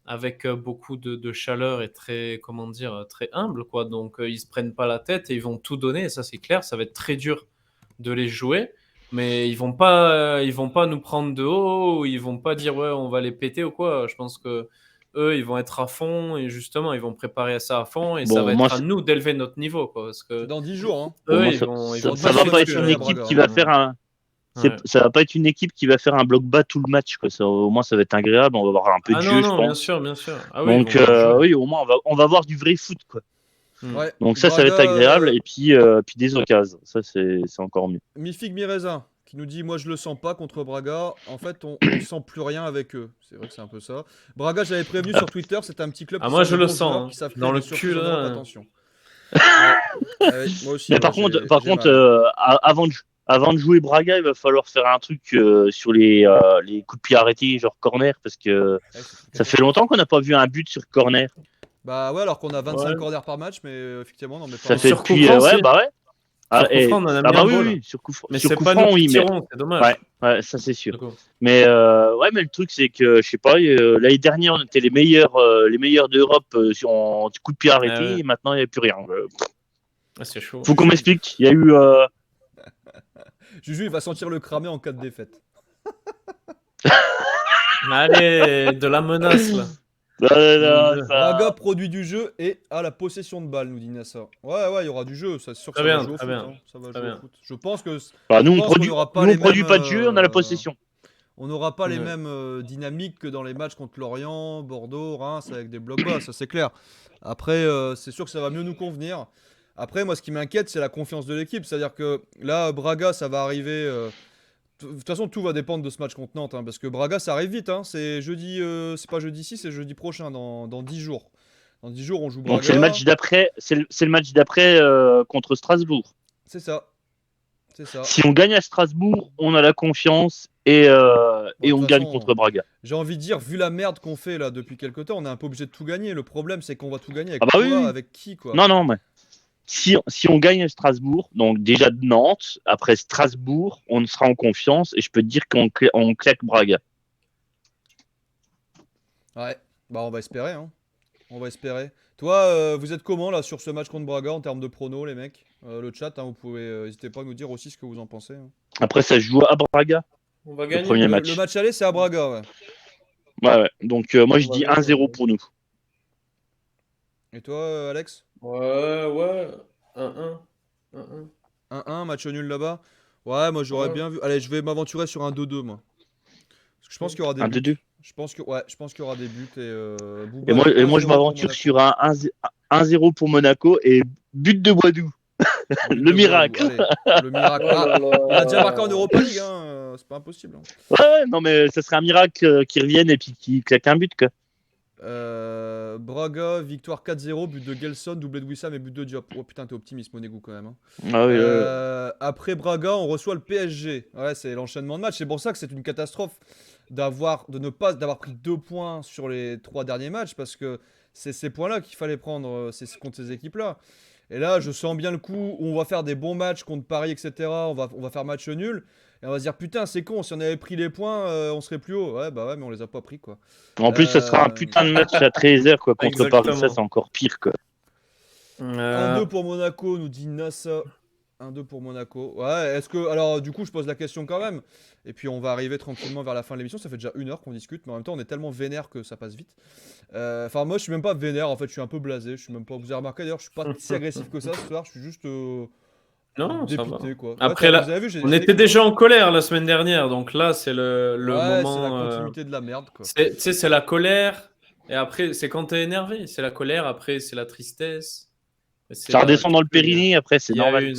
avec beaucoup de chaleur et très, comment dire, très humble, quoi. Donc, ils se prennent pas la tête et ils vont tout donner. Et ça, c'est clair. Ça va être très dur de les jouer, mais ils vont pas nous prendre de haut. Ou ils vont pas dire ouais, on va les péter ou quoi. Je pense que eux, ils vont être à fond et justement, ils vont préparer ça à fond et ça Bon, va moi, être à nous d'élever notre niveau, quoi. Parce C'est que dans 10 jours, hein. Bon, eux, moi, ils vont ça pas va passer pas le être une à équipe Braga, qui hein. va faire un. Ouais. Ça va pas être une équipe qui va faire un bloc bas tout le match, quoi. Au moins, ça va être agréable. On va avoir un peu de Ah jeu, non, je non, bien pense. sûr, bien sûr. Ah oui, ils Donc, vont avoir du jeu. oui, au moins, on va avoir du vrai foot, quoi. Ouais, Donc, ça va être Braga, agréable. Et puis des occasions. Ça, c'est encore mieux. Mi-figue, mi-raisin, qui nous dit moi je le sens pas contre Braga. En fait, on sent plus rien avec eux. C'est vrai que c'est un peu ça. Braga, j'avais prévenu sur Twitter, c'est un petit club Ah, qui moi, sort je de le bons joueurs sens. qui savent Dans créer le des cul, surprises en Europe. là. Attention. Ouais, moi aussi, Mais ouais, par j'ai contre, mal. avant de jouer Braga, il va falloir faire un truc sur les coups de pied arrêtés, genre corner, parce que Ouais, c'est une ça fait catastrophe. longtemps qu'on n'a pas vu un but sur corner. Bah ouais, alors qu'on a 25 Ouais. corners par match, mais effectivement, on n'en met pas Ça Et un. fait sur coup depuis. franc Ouais, aussi. bah ouais. Sur coup franc, on en a mis Bah un oui, beau, oui, là. oui, Mais sur c'est coup pas nous franc, qui oui, mais. tirons, c'est dommage. Ouais, ça c'est sûr. Du coup. Mais ouais, mais le truc c'est que je sais pas, l'année dernière on était les meilleurs d'Europe en coup de pied Ah arrêté, ouais. et maintenant il n'y a plus rien. Ah, c'est chaud. Faut qu'on Juju, m'explique. Il y a eu. Juju, il va sentir le cramer en cas de défaite. Allez, de la menace, là. Non, Braga, ça. produit du jeu et a la possession de balle, nous dit Nassa. Ouais, il y aura du jeu, c'est sûr que ça va jouer au Très foot. bien. Hein. Ça va Très jouer au bien. foot. Je pense que Bah, je pense qu'on n'aura pas nous on les mêmes produit pas de jeu, on a la possession. on n'aura pas les Ouais. mêmes dynamiques que dans les matchs contre Lorient, Bordeaux, Reims avec des blocs bas, ça c'est clair. Après, c'est sûr que ça va mieux nous convenir. Après, moi, ce qui m'inquiète, c'est la confiance de l'équipe. C'est-à-dire que là, Braga, ça va arriver. De toute façon, tout va dépendre de ce match contre Nantes, hein, parce que Braga, ça arrive vite. Hein, c'est jeudi, c'est pas jeudi 6, c'est jeudi prochain, dans 10 jours. Dans 10 jours, on joue Donc c'est le Braga. match d'après, c'est le match d'après contre Strasbourg. C'est ça. C'est ça. Si on gagne à Strasbourg, on a la confiance Bon, et de on toute gagne façon, contre Braga. j'ai envie de dire, vu la merde qu'on fait là depuis quelques temps, on est un peu obligé de tout gagner. Le problème, c'est qu'on va tout gagner avec Ah bah oui, quoi, oui. avec qui, quoi. Non, mais si on gagne à Strasbourg, donc déjà de Nantes, après Strasbourg, on sera en confiance et je peux te dire on claque Braga. Ouais, bah on va espérer, hein. On va espérer. Toi, vous êtes comment là sur ce match contre Braga en termes de pronos, les mecs? Le chat, hein, vous pouvez, n'hésitez pas à nous dire aussi ce que vous en pensez. Hein. Après, ça se joue à Braga, On va le gagner. premier Le match. match aller, c'est à Braga, ouais. Ouais. Donc moi je On va dis gagner. 1-0 pour nous. Et toi, Alex? Ouais. 1-1. 1-1. 1-1, match nul là-bas? Ouais, moi j'aurais Ouais. bien vu. Allez, je vais m'aventurer sur un 2-2, moi. Parce que je pense qu'il y aura des Un buts. 2-2. Je pense qu'il y aura des buts et Et Booba moi, dit et moi je 1-0 pour m'aventure Monaco. sur un 1-0 pour Monaco et but de Boidou. But Le de miracle. Boadou, allez, le miracle. Ah, il a déjà marqué en Europa League, hein, c'est pas impossible. Hein. Ouais, non mais ça serait un miracle qu'il revienne et puis qu'il claque un but quoi. Braga, victoire 4-0, but de Gelson, doublé de Wissam et but de Diop. Oh putain, t'es optimiste, Monégo quand même. Hein. Ah oui, Après Braga, on reçoit le PSG. Ouais, c'est l'enchaînement de matchs. C'est pour ça que c'est une catastrophe d'avoir pris 2 points sur les 3 derniers matchs parce que c'est ces points-là qu'il fallait prendre contre ces équipes-là. Et là, je sens bien le coup où on va faire des bons matchs contre Paris, etc. On va faire match nul. Et on va se dire, putain, c'est con, si on avait pris les points, on serait plus haut. Ouais, bah ouais, mais on les a pas pris, quoi. En plus, ça sera un putain de match à 13h quoi, contre Paris. Ça, Exactement. c'est encore pire quoi. 1-2 pour Monaco, nous dit Nassa. 1-2 pour Monaco. Ouais, est-ce que. Alors, du coup, je pose la question quand même. Et puis, on va arriver tranquillement vers la fin de l'émission. Ça fait déjà 1 heure qu'on discute, mais en même temps, on est tellement vénère que ça passe vite. Enfin, moi, je suis même pas vénère. En fait, je suis un peu blasé. Je suis même pas. Vous avez remarqué d'ailleurs, je suis pas si agressif que ça ce soir. Je suis juste Non, ça va. dépité, quoi. Après, Ouais, là, vous avez vu, on j'ai était des déjà en colère la semaine dernière, donc là, c'est le Ouais, c'est la moment. continuité de la merde, quoi. Tu sais, c'est la colère, et après, c'est quand t'es énervé. C'est la colère, après, c'est la tristesse. Et c'est Ça là redescend dans le qu'il y a- périnée, après c'est il y a normal. une.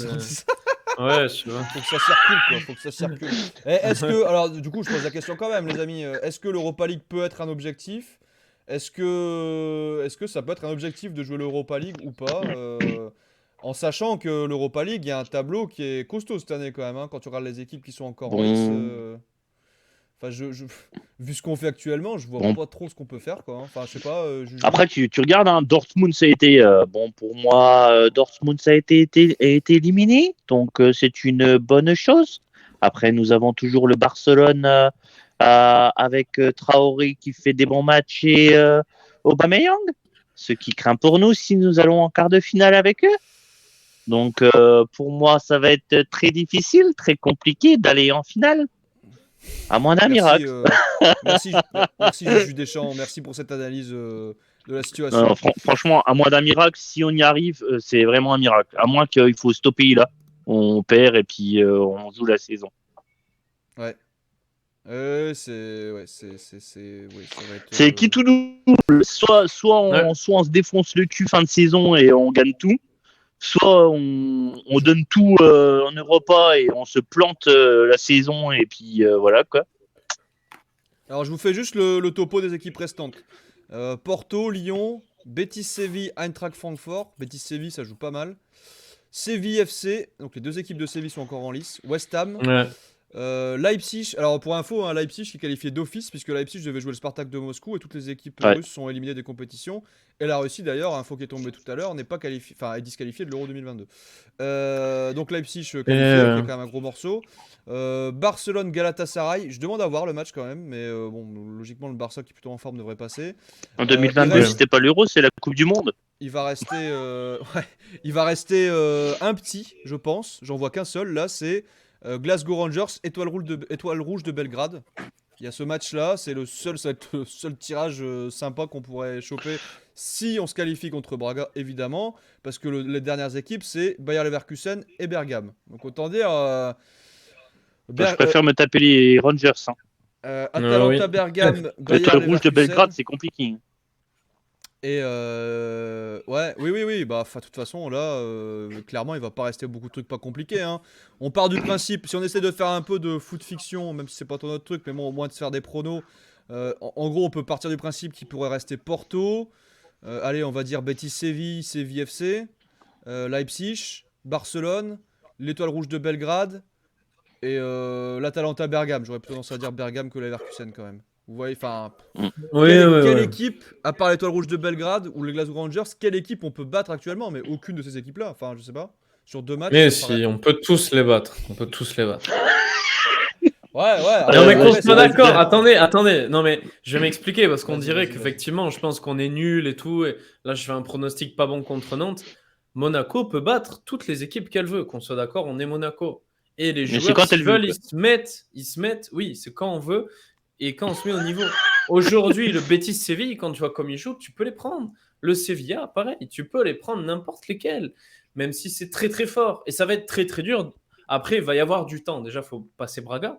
Ouais, je vois. Faut que ça circule, quoi. Faut que ça circule. Est-ce que, alors, du coup, je pose la question quand même, les amis. Est-ce que l'Europa League peut être un objectif? Est-ce que ça peut être un objectif de jouer l'Europa League ou pas? En sachant que l'Europa League, il y a un tableau qui est costaud cette année quand même. Hein, quand tu regardes les équipes qui sont encore en lice. Bon, Enfin, vu ce qu'on fait actuellement, je vois bon. pas trop ce qu'on peut faire, quoi. Hein. Enfin, je sais pas, Juju. Après, tu regardes, hein, Dortmund, ça a été. Bon, pour moi, Dortmund, ça a été éliminé. Donc, c'est une bonne chose. Après, nous avons toujours le Barcelone avec Traoré qui fait des bons matchs et Aubameyang. Ce qui craint pour nous si nous allons en quart de finale avec eux. Donc, pour moi, ça va être très difficile, très compliqué d'aller en finale. À moins d'un Merci, miracle. merci Juju Deschamps, merci pour cette analyse de la situation. Non, franchement, à moins d'un miracle, si on y arrive, c'est vraiment un miracle. À moins qu'il faut stopper là, on perd et puis on joue la saison. Ouais. Ouais, oui, ça va être. C'est qui tout double. Soit on se défonce le cul fin de saison et on gagne tout, soit on donne tout en Europa et on se plante la saison et puis voilà quoi. Alors, je vous fais juste le topo des équipes restantes. Porto, Lyon, Betis Séville, Eintracht Francfort. Betis Séville, ça joue pas mal. Séville FC, donc les deux équipes de Séville sont encore en lice. West Ham. Ouais. Leipzig, alors pour info, hein, Leipzig qui est qualifié d'office puisque Leipzig devait jouer le Spartak de Moscou et toutes les équipes Ouais. russes sont éliminées des compétitions. Et la Russie d'ailleurs, info qui est tombée tout à l'heure, n'est pas qualifiée, enfin est disqualifiée de l'Euro 2022. Donc Leipzig qualifié, qui est quand même un gros morceau. Barcelone Galatasaray, je demande à voir le match quand même, mais bon logiquement le Barça qui est plutôt en forme devrait passer. En 2022, c'était pas l'Euro, c'est la Coupe du Monde. Il va rester, ouais, il va rester un petit, je pense. J'en vois qu'un seul. Là, c'est Glasgow Rangers, Étoile Rouge de Belgrade. Il y a ce match-là. C'est le seul, ça va être le seul tirage sympa qu'on pourrait choper si on se qualifie contre Braga, évidemment, parce que les dernières équipes, c'est Bayer Leverkusen et Bergame. Donc autant dire. Je préfère me taper les Rangers. Atalanta, oui. Bergame, Bayer L'étoile rouge de Leverkusen. Belgrade, c'est compliqué. Et ouais, oui, bah de toute façon là, clairement il va pas rester beaucoup de trucs pas compliqués, hein. On part du principe, si on essaie de faire un peu de foot fiction, même si c'est pas ton autre truc, mais bon au moins de se faire des pronos, en gros on peut partir du principe qu'il pourrait rester Porto, allez on va dire Betis Séville, Séville FC, Leipzig, Barcelone, l'Étoile Rouge de Belgrade, et l'Atalanta Bergame, j'aurais plutôt tendance à dire Bergame que Leverkusen quand même. Vous voyez, enfin... Quelle équipe, à part l'Étoile Rouge de Belgrade ou les Glasgow Rangers, quelle équipe on peut battre actuellement? Mais aucune de ces équipes-là. Enfin, je sais pas. Sur 2 matchs. Mais ça paraît- si, on peut tous les battre. On peut tous les battre. Ouais. Non, mais qu'on après, soit c'est- d'accord. Attendez. Non, mais je vais m'expliquer parce qu'on Vas-y, dirait vas-y. qu'effectivement, je pense qu'on est nul et tout. Et là, je fais un pronostic pas bon contre Nantes. Monaco peut battre toutes les équipes qu'elle veut. Qu'on soit d'accord, on est Monaco. Et les Mais c'est joueurs, quand s'ils elle veut, veulent, quoi. ils se mettent. Oui, c'est quand on veut et quand on se met au niveau. Aujourd'hui, le Betis Séville, quand tu vois comme ils jouent, tu peux les prendre. Le Sevilla, pareil, tu peux les prendre n'importe lesquels, même si c'est très très fort. Et ça va être très très dur. Après, il va y avoir du temps. Déjà, il faut passer Braga.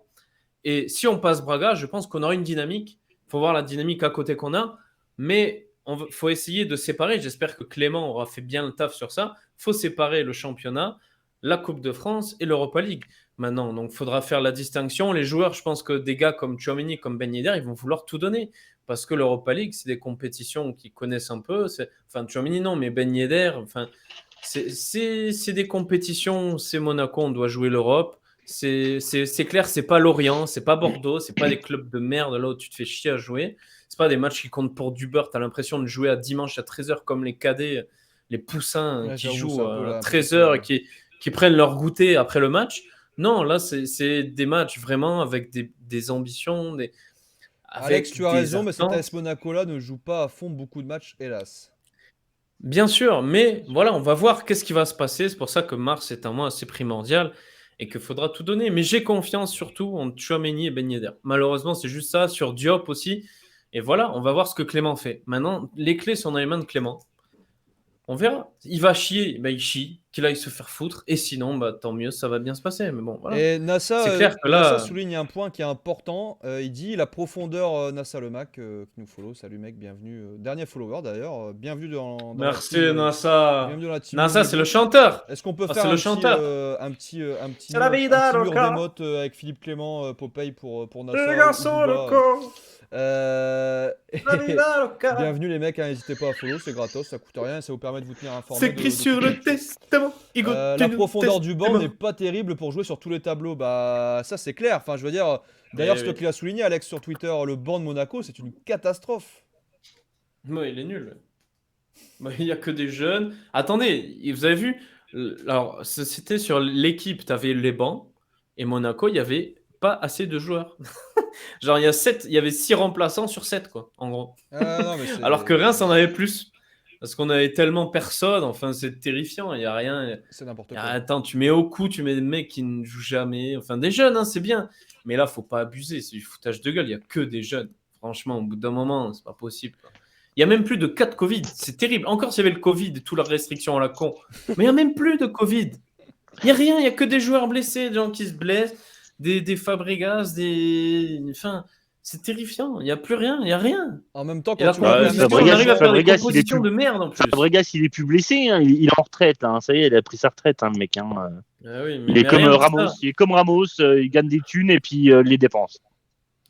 Et si on passe Braga, je pense qu'on aura une dynamique. Il faut voir la dynamique à côté qu'on a. Mais il faut essayer de séparer. J'espère que Clément aura fait bien le taf sur ça. Il faut séparer le championnat, la Coupe de France et l'Europa League. Maintenant, donc, il faudra faire la distinction. Les joueurs, je pense que des gars comme Tchouaméni, comme Ben Yedder, ils vont vouloir tout donner. Parce que l'Europa League, c'est des compétitions qu'ils connaissent un peu. Enfin, Tchouaméni, non, mais Ben Yedder, enfin, c'est des compétitions. C'est Monaco, on doit jouer l'Europe. C'est clair, c'est pas Lorient, c'est pas Bordeaux, c'est pas des clubs de merde là où tu te fais chier à jouer. C'est pas des matchs qui comptent pour du beurre. T'as l'impression de jouer à dimanche à 13h comme les cadets, les poussins Ouais, qui j'avoue, jouent c'est un peu à là, 13h et qui prennent leur goûter après le match. Non, là, c'est des matchs vraiment avec des ambitions. Alex, Avec tu as des raison, mais cet attentes. AS Monaco-là ne joue pas à fond beaucoup de matchs, hélas. Bien sûr, mais voilà, on va voir qu'est-ce qui va se passer. C'est pour ça que mars est un mois assez primordial et qu'il faudra tout donner. Mais j'ai confiance surtout en Tchouaméni et Ben Yedder. Malheureusement, c'est juste ça, sur Diop aussi. Et voilà, on va voir ce que Clément fait. Maintenant, les clés sont dans les mains de Clément. On verra. Il va chier, bah, il chie, qu'il aille se faire foutre. Et sinon, bah, tant mieux, ça va bien se passer. Mais bon, voilà. Et NASA, C'est clair que là- NASA souligne un point qui est important. Il dit la profondeur, NASA le Mac, qui nous follow. Salut mec, bienvenue. Dernier follower d'ailleurs. Bienvenue dans la Merci, team, NASA. bienvenue dans la team NASA, Mini c'est le Book. chanteur. Est-ce qu'on peut Ah, faire c'est un le petit, chanteur. un petit C'est la vida, mur loca. d'émote avec Philippe Clément, Popeye pour NASA Le ou garçon, Booba. loco. Euh, La vida, loca. Bienvenue les mecs, hein, n'hésitez pas à follow, c'est gratos, ça coûte rien, ça vous permet de vous tenir informé. C'est écrit sur le testament. La profondeur du banc n'est pas terrible pour jouer sur tous les tableaux. Bah ça c'est clair. Enfin je veux dire. D'ailleurs Oui, c'est toi qui l'as souligné Alex sur Twitter, le banc de Monaco c'est une catastrophe. Moi, il est nul. Bah, il n'y a que des jeunes. Attendez, vous avez vu? Alors, c'était sur l'équipe, tu avais les bancs. Et Monaco, il n'y avait pas assez de joueurs. Genre, il y avait 6 remplaçants sur 7, quoi, en gros. Non, mais c'est- Alors que Reims en avait plus. Parce qu'on avait tellement personne. Enfin, c'est terrifiant. Il n'y a rien. c'est n'importe quoi. Attends, tu mets au coup, tu mets des mecs qui ne jouent jamais. Enfin, des jeunes, hein, c'est bien. Mais là, faut pas abuser. C'est du foutage de gueule. Il n'y a que des jeunes. Franchement, au bout d'un moment, c'est pas possible, quoi. Il n'y a même plus de cas de Covid. C'est terrible. Encore s'il y avait le Covid et toutes leurs restrictions à la con. Mais il n'y a même plus de Covid. Il n'y a rien. Il n'y a que des joueurs blessés, des gens qui se blessent. des Fabregas, enfin, c'est terrifiant. Il n'y a plus rien, il n'y a rien. En même temps, Et quand la tu vois Ouais, que la composition, on nature, arrive à faire des Fabregas, il est compositions plus. de merde en plus. Fabregas, il est plus blessé, hein. Il est en retraite, hein. Ça y est, il a pris sa retraite, hein, le mec. Hein. Ah oui, Il est mais comme rien que Ramos, ça. il est comme Ramos, il gagne des thunes et puis il les dépense.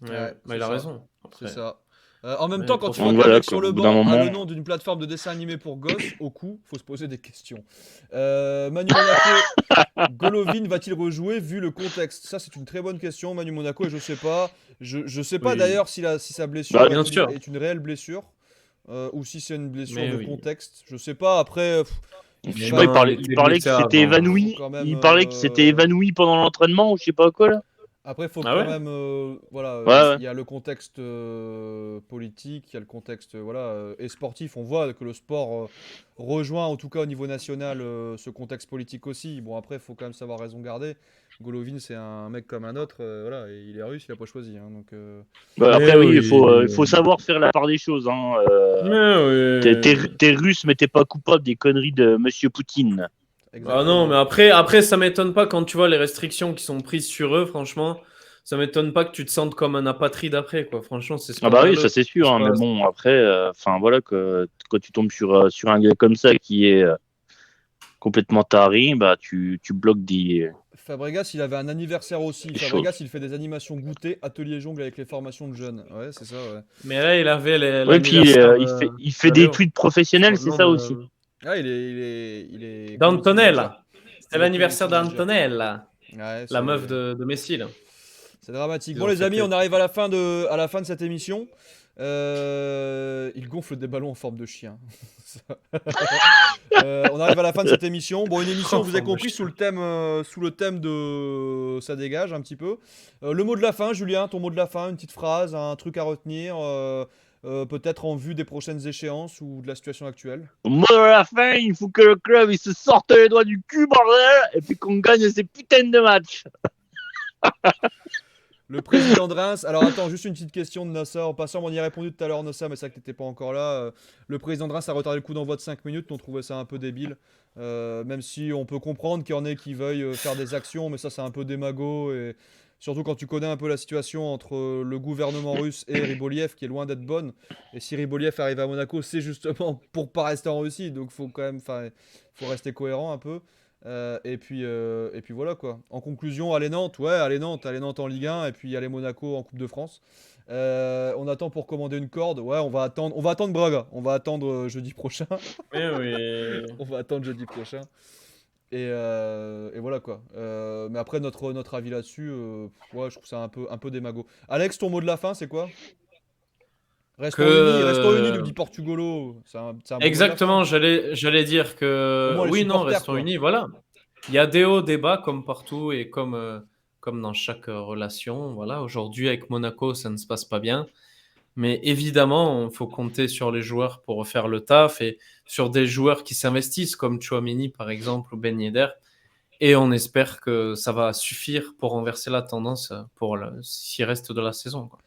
Ouais, bah, c'est il a ça. raison. C'est Après. ça. En même Ouais, temps, quand tu vois Donc qu'un voilà, mec quoi. sur Au le bout d'un banc a le moment. nom d'une plateforme de dessin animé pour gosses, au cou, faut se poser des questions. Manu Monaco, Golovin va-t-il rejouer vu le contexte? Ça, c'est une très bonne question, Manu Monaco, et je sais pas. Je sais pas Oui, d'ailleurs si sa Bah, blessure bien sûr. est une réelle blessure ou si c'est une blessure Mais de oui. contexte. Je sais pas. Après, il je faut sais quand pas, même, Il il était parlait que blessé c'était avant. faut évanoui. quand même, Il parlait que c'était évanoui pendant l'entraînement ou je sais pas quoi là. après, faut Ah quand ouais? même, voilà, Ouais, ouais. il y a le contexte politique, il y a le contexte, voilà, et sportif. On voit que le sport rejoint, en tout cas au niveau national, ce contexte politique aussi. Bon, après, il faut quand même savoir raison garder. Golovin, c'est un mec comme un autre, voilà, et il est russe, il a pas choisi, hein, donc. Bah, Mais après, oui, oui. il faut savoir faire la part des choses. Hein. Mais oui. T'es russe, mais t'es pas coupable des conneries de Monsieur Poutine. Ah non, mais Exactement. après, ça m'étonne pas quand tu vois les restrictions qui sont prises sur eux, franchement. Ça m'étonne pas que tu te sentes comme un apatride après, quoi. Franchement, c'est Ah bah oui, ça scandaleux c'est ce qui sûr. se Hein, mais passe. bon, après, enfin voilà, que quand tu tombes sur un gars comme ça qui est complètement taré, bah tu bloques Fabregas, il avait un anniversaire aussi. des Fabregas, choses. il fait des animations goûter, atelier jongle avec les formations de jeunes. Ouais, c'est ça, ouais. Mais là, il avait Oui, puis l'anniversaire il fait de des Léo. tweets professionnels, c'est Non, ça aussi. Ah, il est community manager. d'Antonella. C'était Il est community l'anniversaire manager. d'Antonella, Ouais, la meuf c'est. de Messi, là. C'est dramatique. Ils Bon ont les amis, fêté. on arrive à la fin de cette émission. Il gonfle des ballons en forme de chien. On arrive à la fin de cette émission. Bon, une émission, vous avez Forme de compris, chien. sous le thème de ça dégage un petit peu. Le mot de la fin, Julien, ton mot de la fin, une petite phrase, un truc à retenir, peut-être en vue des prochaines échéances ou de la situation actuelle. Moi, à la fin, il faut que le club il se sorte les doigts du cul, bordel, et puis qu'on gagne ces putains de matchs. Le président de Reims. Alors attends, juste une petite question de Nossa. En passant, on y a répondu tout à l'heure, Nossa, mais c'est ça que t'étais pas encore là. Le président de Reims a retardé le coup d'envoi de 5 minutes. On trouvait ça un peu débile. Même si on peut comprendre qu'il y en ait qui veuillent faire des actions, mais ça c'est un peu démago. Et surtout quand tu connais un peu la situation entre le gouvernement russe et Riboliev, qui est loin d'être bonne. Et si Riboliev arrive à Monaco, c'est justement pour pas rester en Russie. Donc faut quand même, faut rester cohérent un peu. Et puis voilà quoi. En conclusion, allez Nantes, ouais, allez Nantes en Ligue 1 et puis allez Monaco en Coupe de France. On attend pour commander une corde. Ouais, on va attendre Braga. On va attendre jeudi prochain. Mais oui. On va attendre jeudi prochain. Et voilà quoi. Mais après notre avis là-dessus, ouais, je trouve ça un peu démago. Alex, ton mot de la fin, c'est quoi? Que Restons unis, nous dit Portugolo. C'est un bon mot de la fin. exactement, j'allais dire Au que moins les oui, non, supporters restons quoi. unis, voilà. Il y a des hauts, des bas comme partout et comme dans chaque relation. Voilà, aujourd'hui avec Monaco, ça ne se passe pas bien. Mais évidemment, il faut compter sur les joueurs pour refaire le taf et sur des joueurs qui s'investissent comme Chouameni par exemple ou Ben Yedder. Et on espère que ça va suffire pour renverser la tendance s'il reste de la saison, quoi.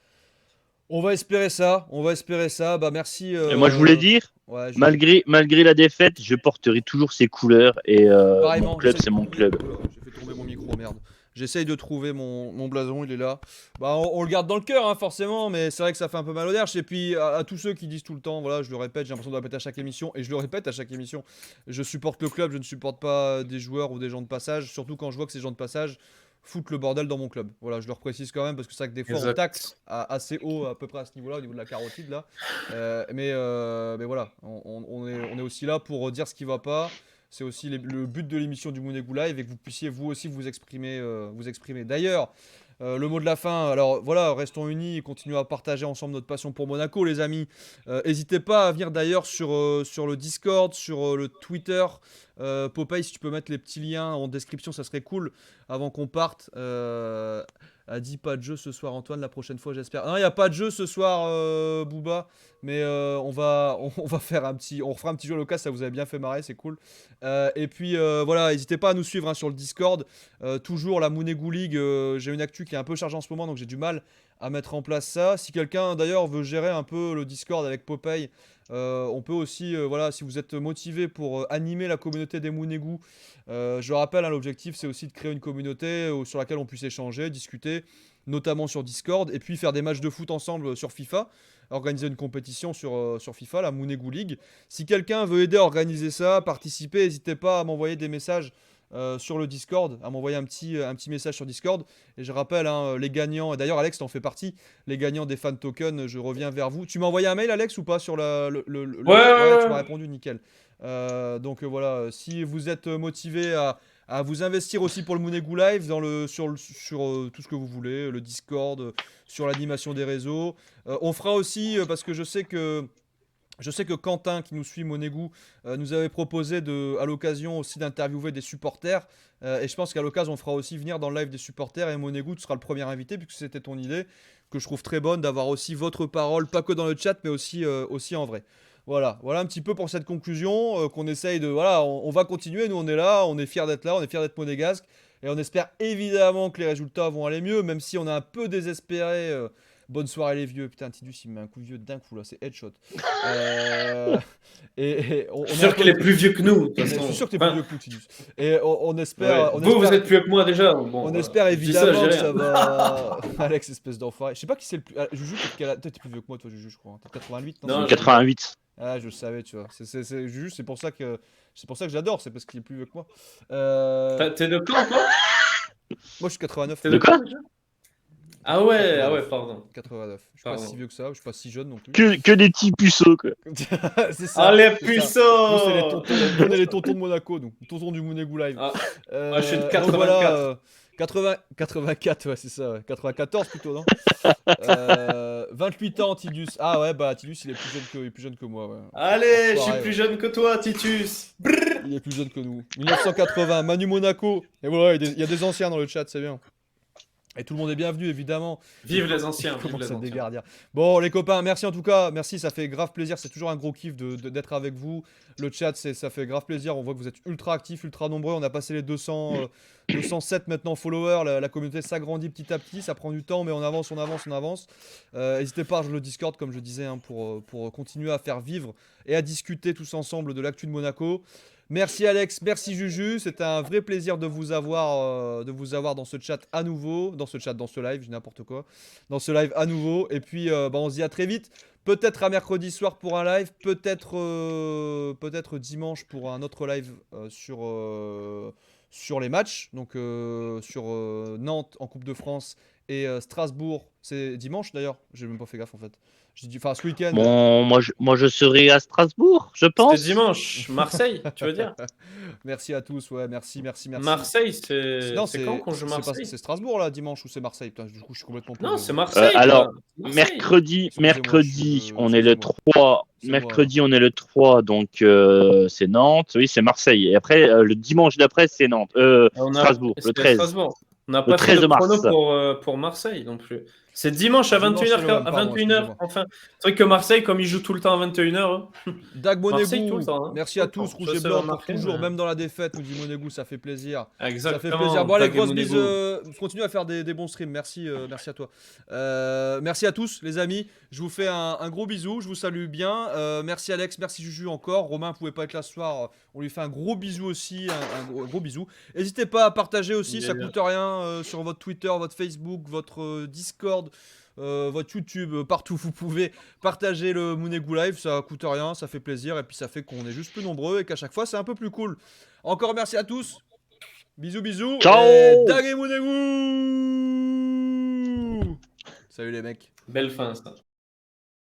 On va espérer ça, on va espérer ça. Bah merci. Et moi, je voulais dire, Ouais, Julien. malgré la défaite, je porterai toujours ces couleurs et mon Pareillement, club, j'essaie c'est de mon trouver. club. Oula, j'ai fait tomber mon micro, merde. J'essaye de trouver mon blason, il est là. Bah on le garde dans le cœur, hein, forcément, mais c'est vrai que ça fait un peu mal au derche. Et puis à tous ceux qui disent tout le temps, voilà, je le répète, j'ai l'impression de le répéter à chaque émission, et je le répète à chaque émission. Je supporte le club, je ne supporte pas des joueurs ou des gens de passage, surtout quand je vois que ces gens de passage foutent le bordel dans mon club. Voilà, je le reprécise quand même parce que c'est vrai que des fois on taxe Exact. assez haut à peu près à ce niveau-là, au niveau de la carotide là. Mais voilà, on est aussi là pour dire ce qui va pas. C'est aussi le but de l'émission du Mounegou Live et que vous puissiez vous aussi vous exprimer. Vous exprimer. D'ailleurs, le mot de la fin, alors voilà, restons unis et continuons à partager ensemble notre passion pour Monaco, les amis. N'hésitez pas à venir d'ailleurs sur le Discord, sur le Twitter. Popeye, si tu peux mettre les petits liens en description, ça serait cool avant qu'on parte. A dit pas de jeu ce soir, Antoine, la prochaine fois, j'espère. Non, il n'y a pas de jeu ce soir, Booba, mais on va faire on refera un petit jeu local, ça vous a bien fait marrer, c'est cool. Et puis voilà, n'hésitez pas à nous suivre hein, sur le Discord. Toujours la Mounegou League, j'ai une actu qui est un peu chargée en ce moment, donc j'ai du mal à mettre en place ça. Si quelqu'un d'ailleurs veut gérer un peu le Discord avec Popeye, On peut aussi, voilà, si vous êtes motivé pour animer la communauté des Mounegou, je rappelle, hein, l'objectif c'est aussi de créer une communauté sur laquelle on puisse échanger, discuter, notamment sur Discord, et puis faire des matchs de foot ensemble sur FIFA, organiser une compétition sur FIFA, la Mounegou League. Si quelqu'un veut aider à organiser ça, participer, n'hésitez pas à m'envoyer des messages sur le Discord, à m'envoyer un petit message sur Discord. Et je rappelle, hein, les gagnants, et d'ailleurs Alex t'en fais partie, les gagnants des fan tokens, je reviens vers vous. Tu m'as envoyé un mail Alex ou pas sur Ouais. tu m'as répondu, nickel. Donc voilà, si vous êtes motivé à vous investir aussi pour le Mounegou Live sur tout ce que vous voulez, le Discord, sur l'animation des réseaux. On fera aussi, parce que je sais que Quentin, qui nous suit, Monégout, nous avait proposé à l'occasion aussi d'interviewer des supporters. Et je pense qu'à l'occasion, on fera aussi venir dans le live des supporters. Et Monégout sera le premier invité, puisque c'était ton idée, que je trouve très bonne, d'avoir aussi votre parole, pas que dans le chat, mais aussi en vrai. Voilà un petit peu pour cette conclusion, qu'on essaye de... Voilà, on va continuer, nous on est là, on est fiers d'être là, on est fiers d'être monégasque. Et on espère évidemment que les résultats vont aller mieux, même si on est un peu désespéré. Bonne soirée les vieux. Putain, Tidus, il me met un coup de vieux d'un coup là, c'est headshot. Je suis sûr qu'il est plus vieux que nous. De toute Je façon. suis sûr que t'es plus vieux que nous, Tidus. Et on espère. Ouais. Vous êtes plus vieux que moi déjà. Bon, on espère je dis ça, évidemment j'ai que rien. ça va. Alex, espèce d'enfoiré. Je sais pas qui c'est le plus. Juju, toi, t'es plus vieux que moi, toi, Juju, je crois. T'es 88, non? Non, 88. Ah, je le savais, tu vois. Juju, c'est pour ça que j'adore, c'est parce qu'il est plus vieux que moi. T'es de quand, toi? Moi, je suis 89. T'es De quoi? déjà Ah ouais, pardon. 89. Je suis pas Pardon. si vieux que ça, je suis pas si jeune non plus. Que des petits puceaux, quoi. C'est ça. Ah, les c'est ça. puceaux. Nous, c'est les tontons. Nous, on est les tontons de Monaco, nous. Tontons du Mounegou Live. Ah, je suis de Donc 84. voilà, 84, ouais, c'est ça, ouais. 94 plutôt, non 28 ans, Tidus. Ah ouais, bah Tidus, il est plus jeune que moi, ouais. Allez, je Enfoiré, suis plus ouais. jeune que toi, Titus. Il est plus jeune que nous. 1980, Manu Monaco. Et voilà, il y a des anciens dans le chat, c'est bien. Et tout le monde est bienvenu, évidemment. Vive les anciens, vive Comment les ça anciens. dégarde. Bon, les copains, merci en tout cas. Merci, ça fait grave plaisir. C'est toujours un gros kiff d'être avec vous. Le chat, ça fait grave plaisir. On voit que vous êtes ultra actifs, ultra nombreux. On a passé les 207 maintenant followers. La communauté s'agrandit petit à petit. Ça prend du temps, mais on avance. N'hésitez pas à rejoindre le Discord, comme je disais, hein, pour continuer à faire vivre et à discuter tous ensemble de l'actu de Monaco. Merci Alex, merci Juju, c'était un vrai plaisir de vous avoir dans ce chat à nouveau, dans ce live, j'ai n'importe quoi, dans ce live à nouveau, et puis on se dit à très vite, peut-être à mercredi soir pour un live, peut-être dimanche pour un autre live sur les matchs, donc sur Nantes en Coupe de France et Strasbourg, c'est dimanche d'ailleurs, j'ai même pas fait gaffe en fait. Enfin, ce week-end. Bon, moi je serai à Strasbourg, je pense. C'est dimanche. Marseille, tu veux dire? Merci à tous, ouais, merci. Marseille, c'est Non, quand qu'on joue Marseille? c'est Strasbourg là, dimanche, ou c'est Marseille? Putain, du coup, je suis complètement Non, paumé, c'est moi. Marseille. Alors, quoi. Marseille. mercredi, on est le excusez-moi. 3. C'est Mercredi, on est le 3, donc c'est Nantes. Oui, c'est Marseille. Et après, le dimanche d'après, c'est Nantes. Strasbourg, le C'est 13. Strasbourg. On n'a Le pas fait 13 de mars. chrono pour Marseille non plus. C'est dimanche à Dimanche, 21h. c'est l'OM, À pardon, 21h, excusez-moi. enfin. C'est vrai que Marseille, comme ils jouent tout le temps à 21h. Dag Marseille, tout Monégout, le temps, hein. merci Tout à le temps. tous, rouge Je et sais blanc pour remarquer, toujours, mais- même dans la défaite, nous dit Monégout, ça fait plaisir. Exactement. Ça fait plaisir. Bon, allez, Dag et grosse bise. Monégout. Continue à faire des bons streams. Merci à toi. Merci à tous, les amis. Je vous fais un gros bisou. Je vous salue bien. Merci Alex, merci Juju encore. Romain pouvait pas être là ce soir. On lui fait un gros bisou aussi. Un gros bisou. N'hésitez pas à partager aussi. Ça coûte rien sur votre Twitter, votre Facebook, votre Discord. Votre YouTube, partout où vous pouvez partager le Mounegou Live, ça coûte rien, ça fait plaisir et puis ça fait qu'on est juste plus nombreux et qu'à chaque fois c'est un peu plus cool. Encore merci à tous, bisous. Ciao. Et Dag et Mounegou. Salut les mecs. Belle fin, ça.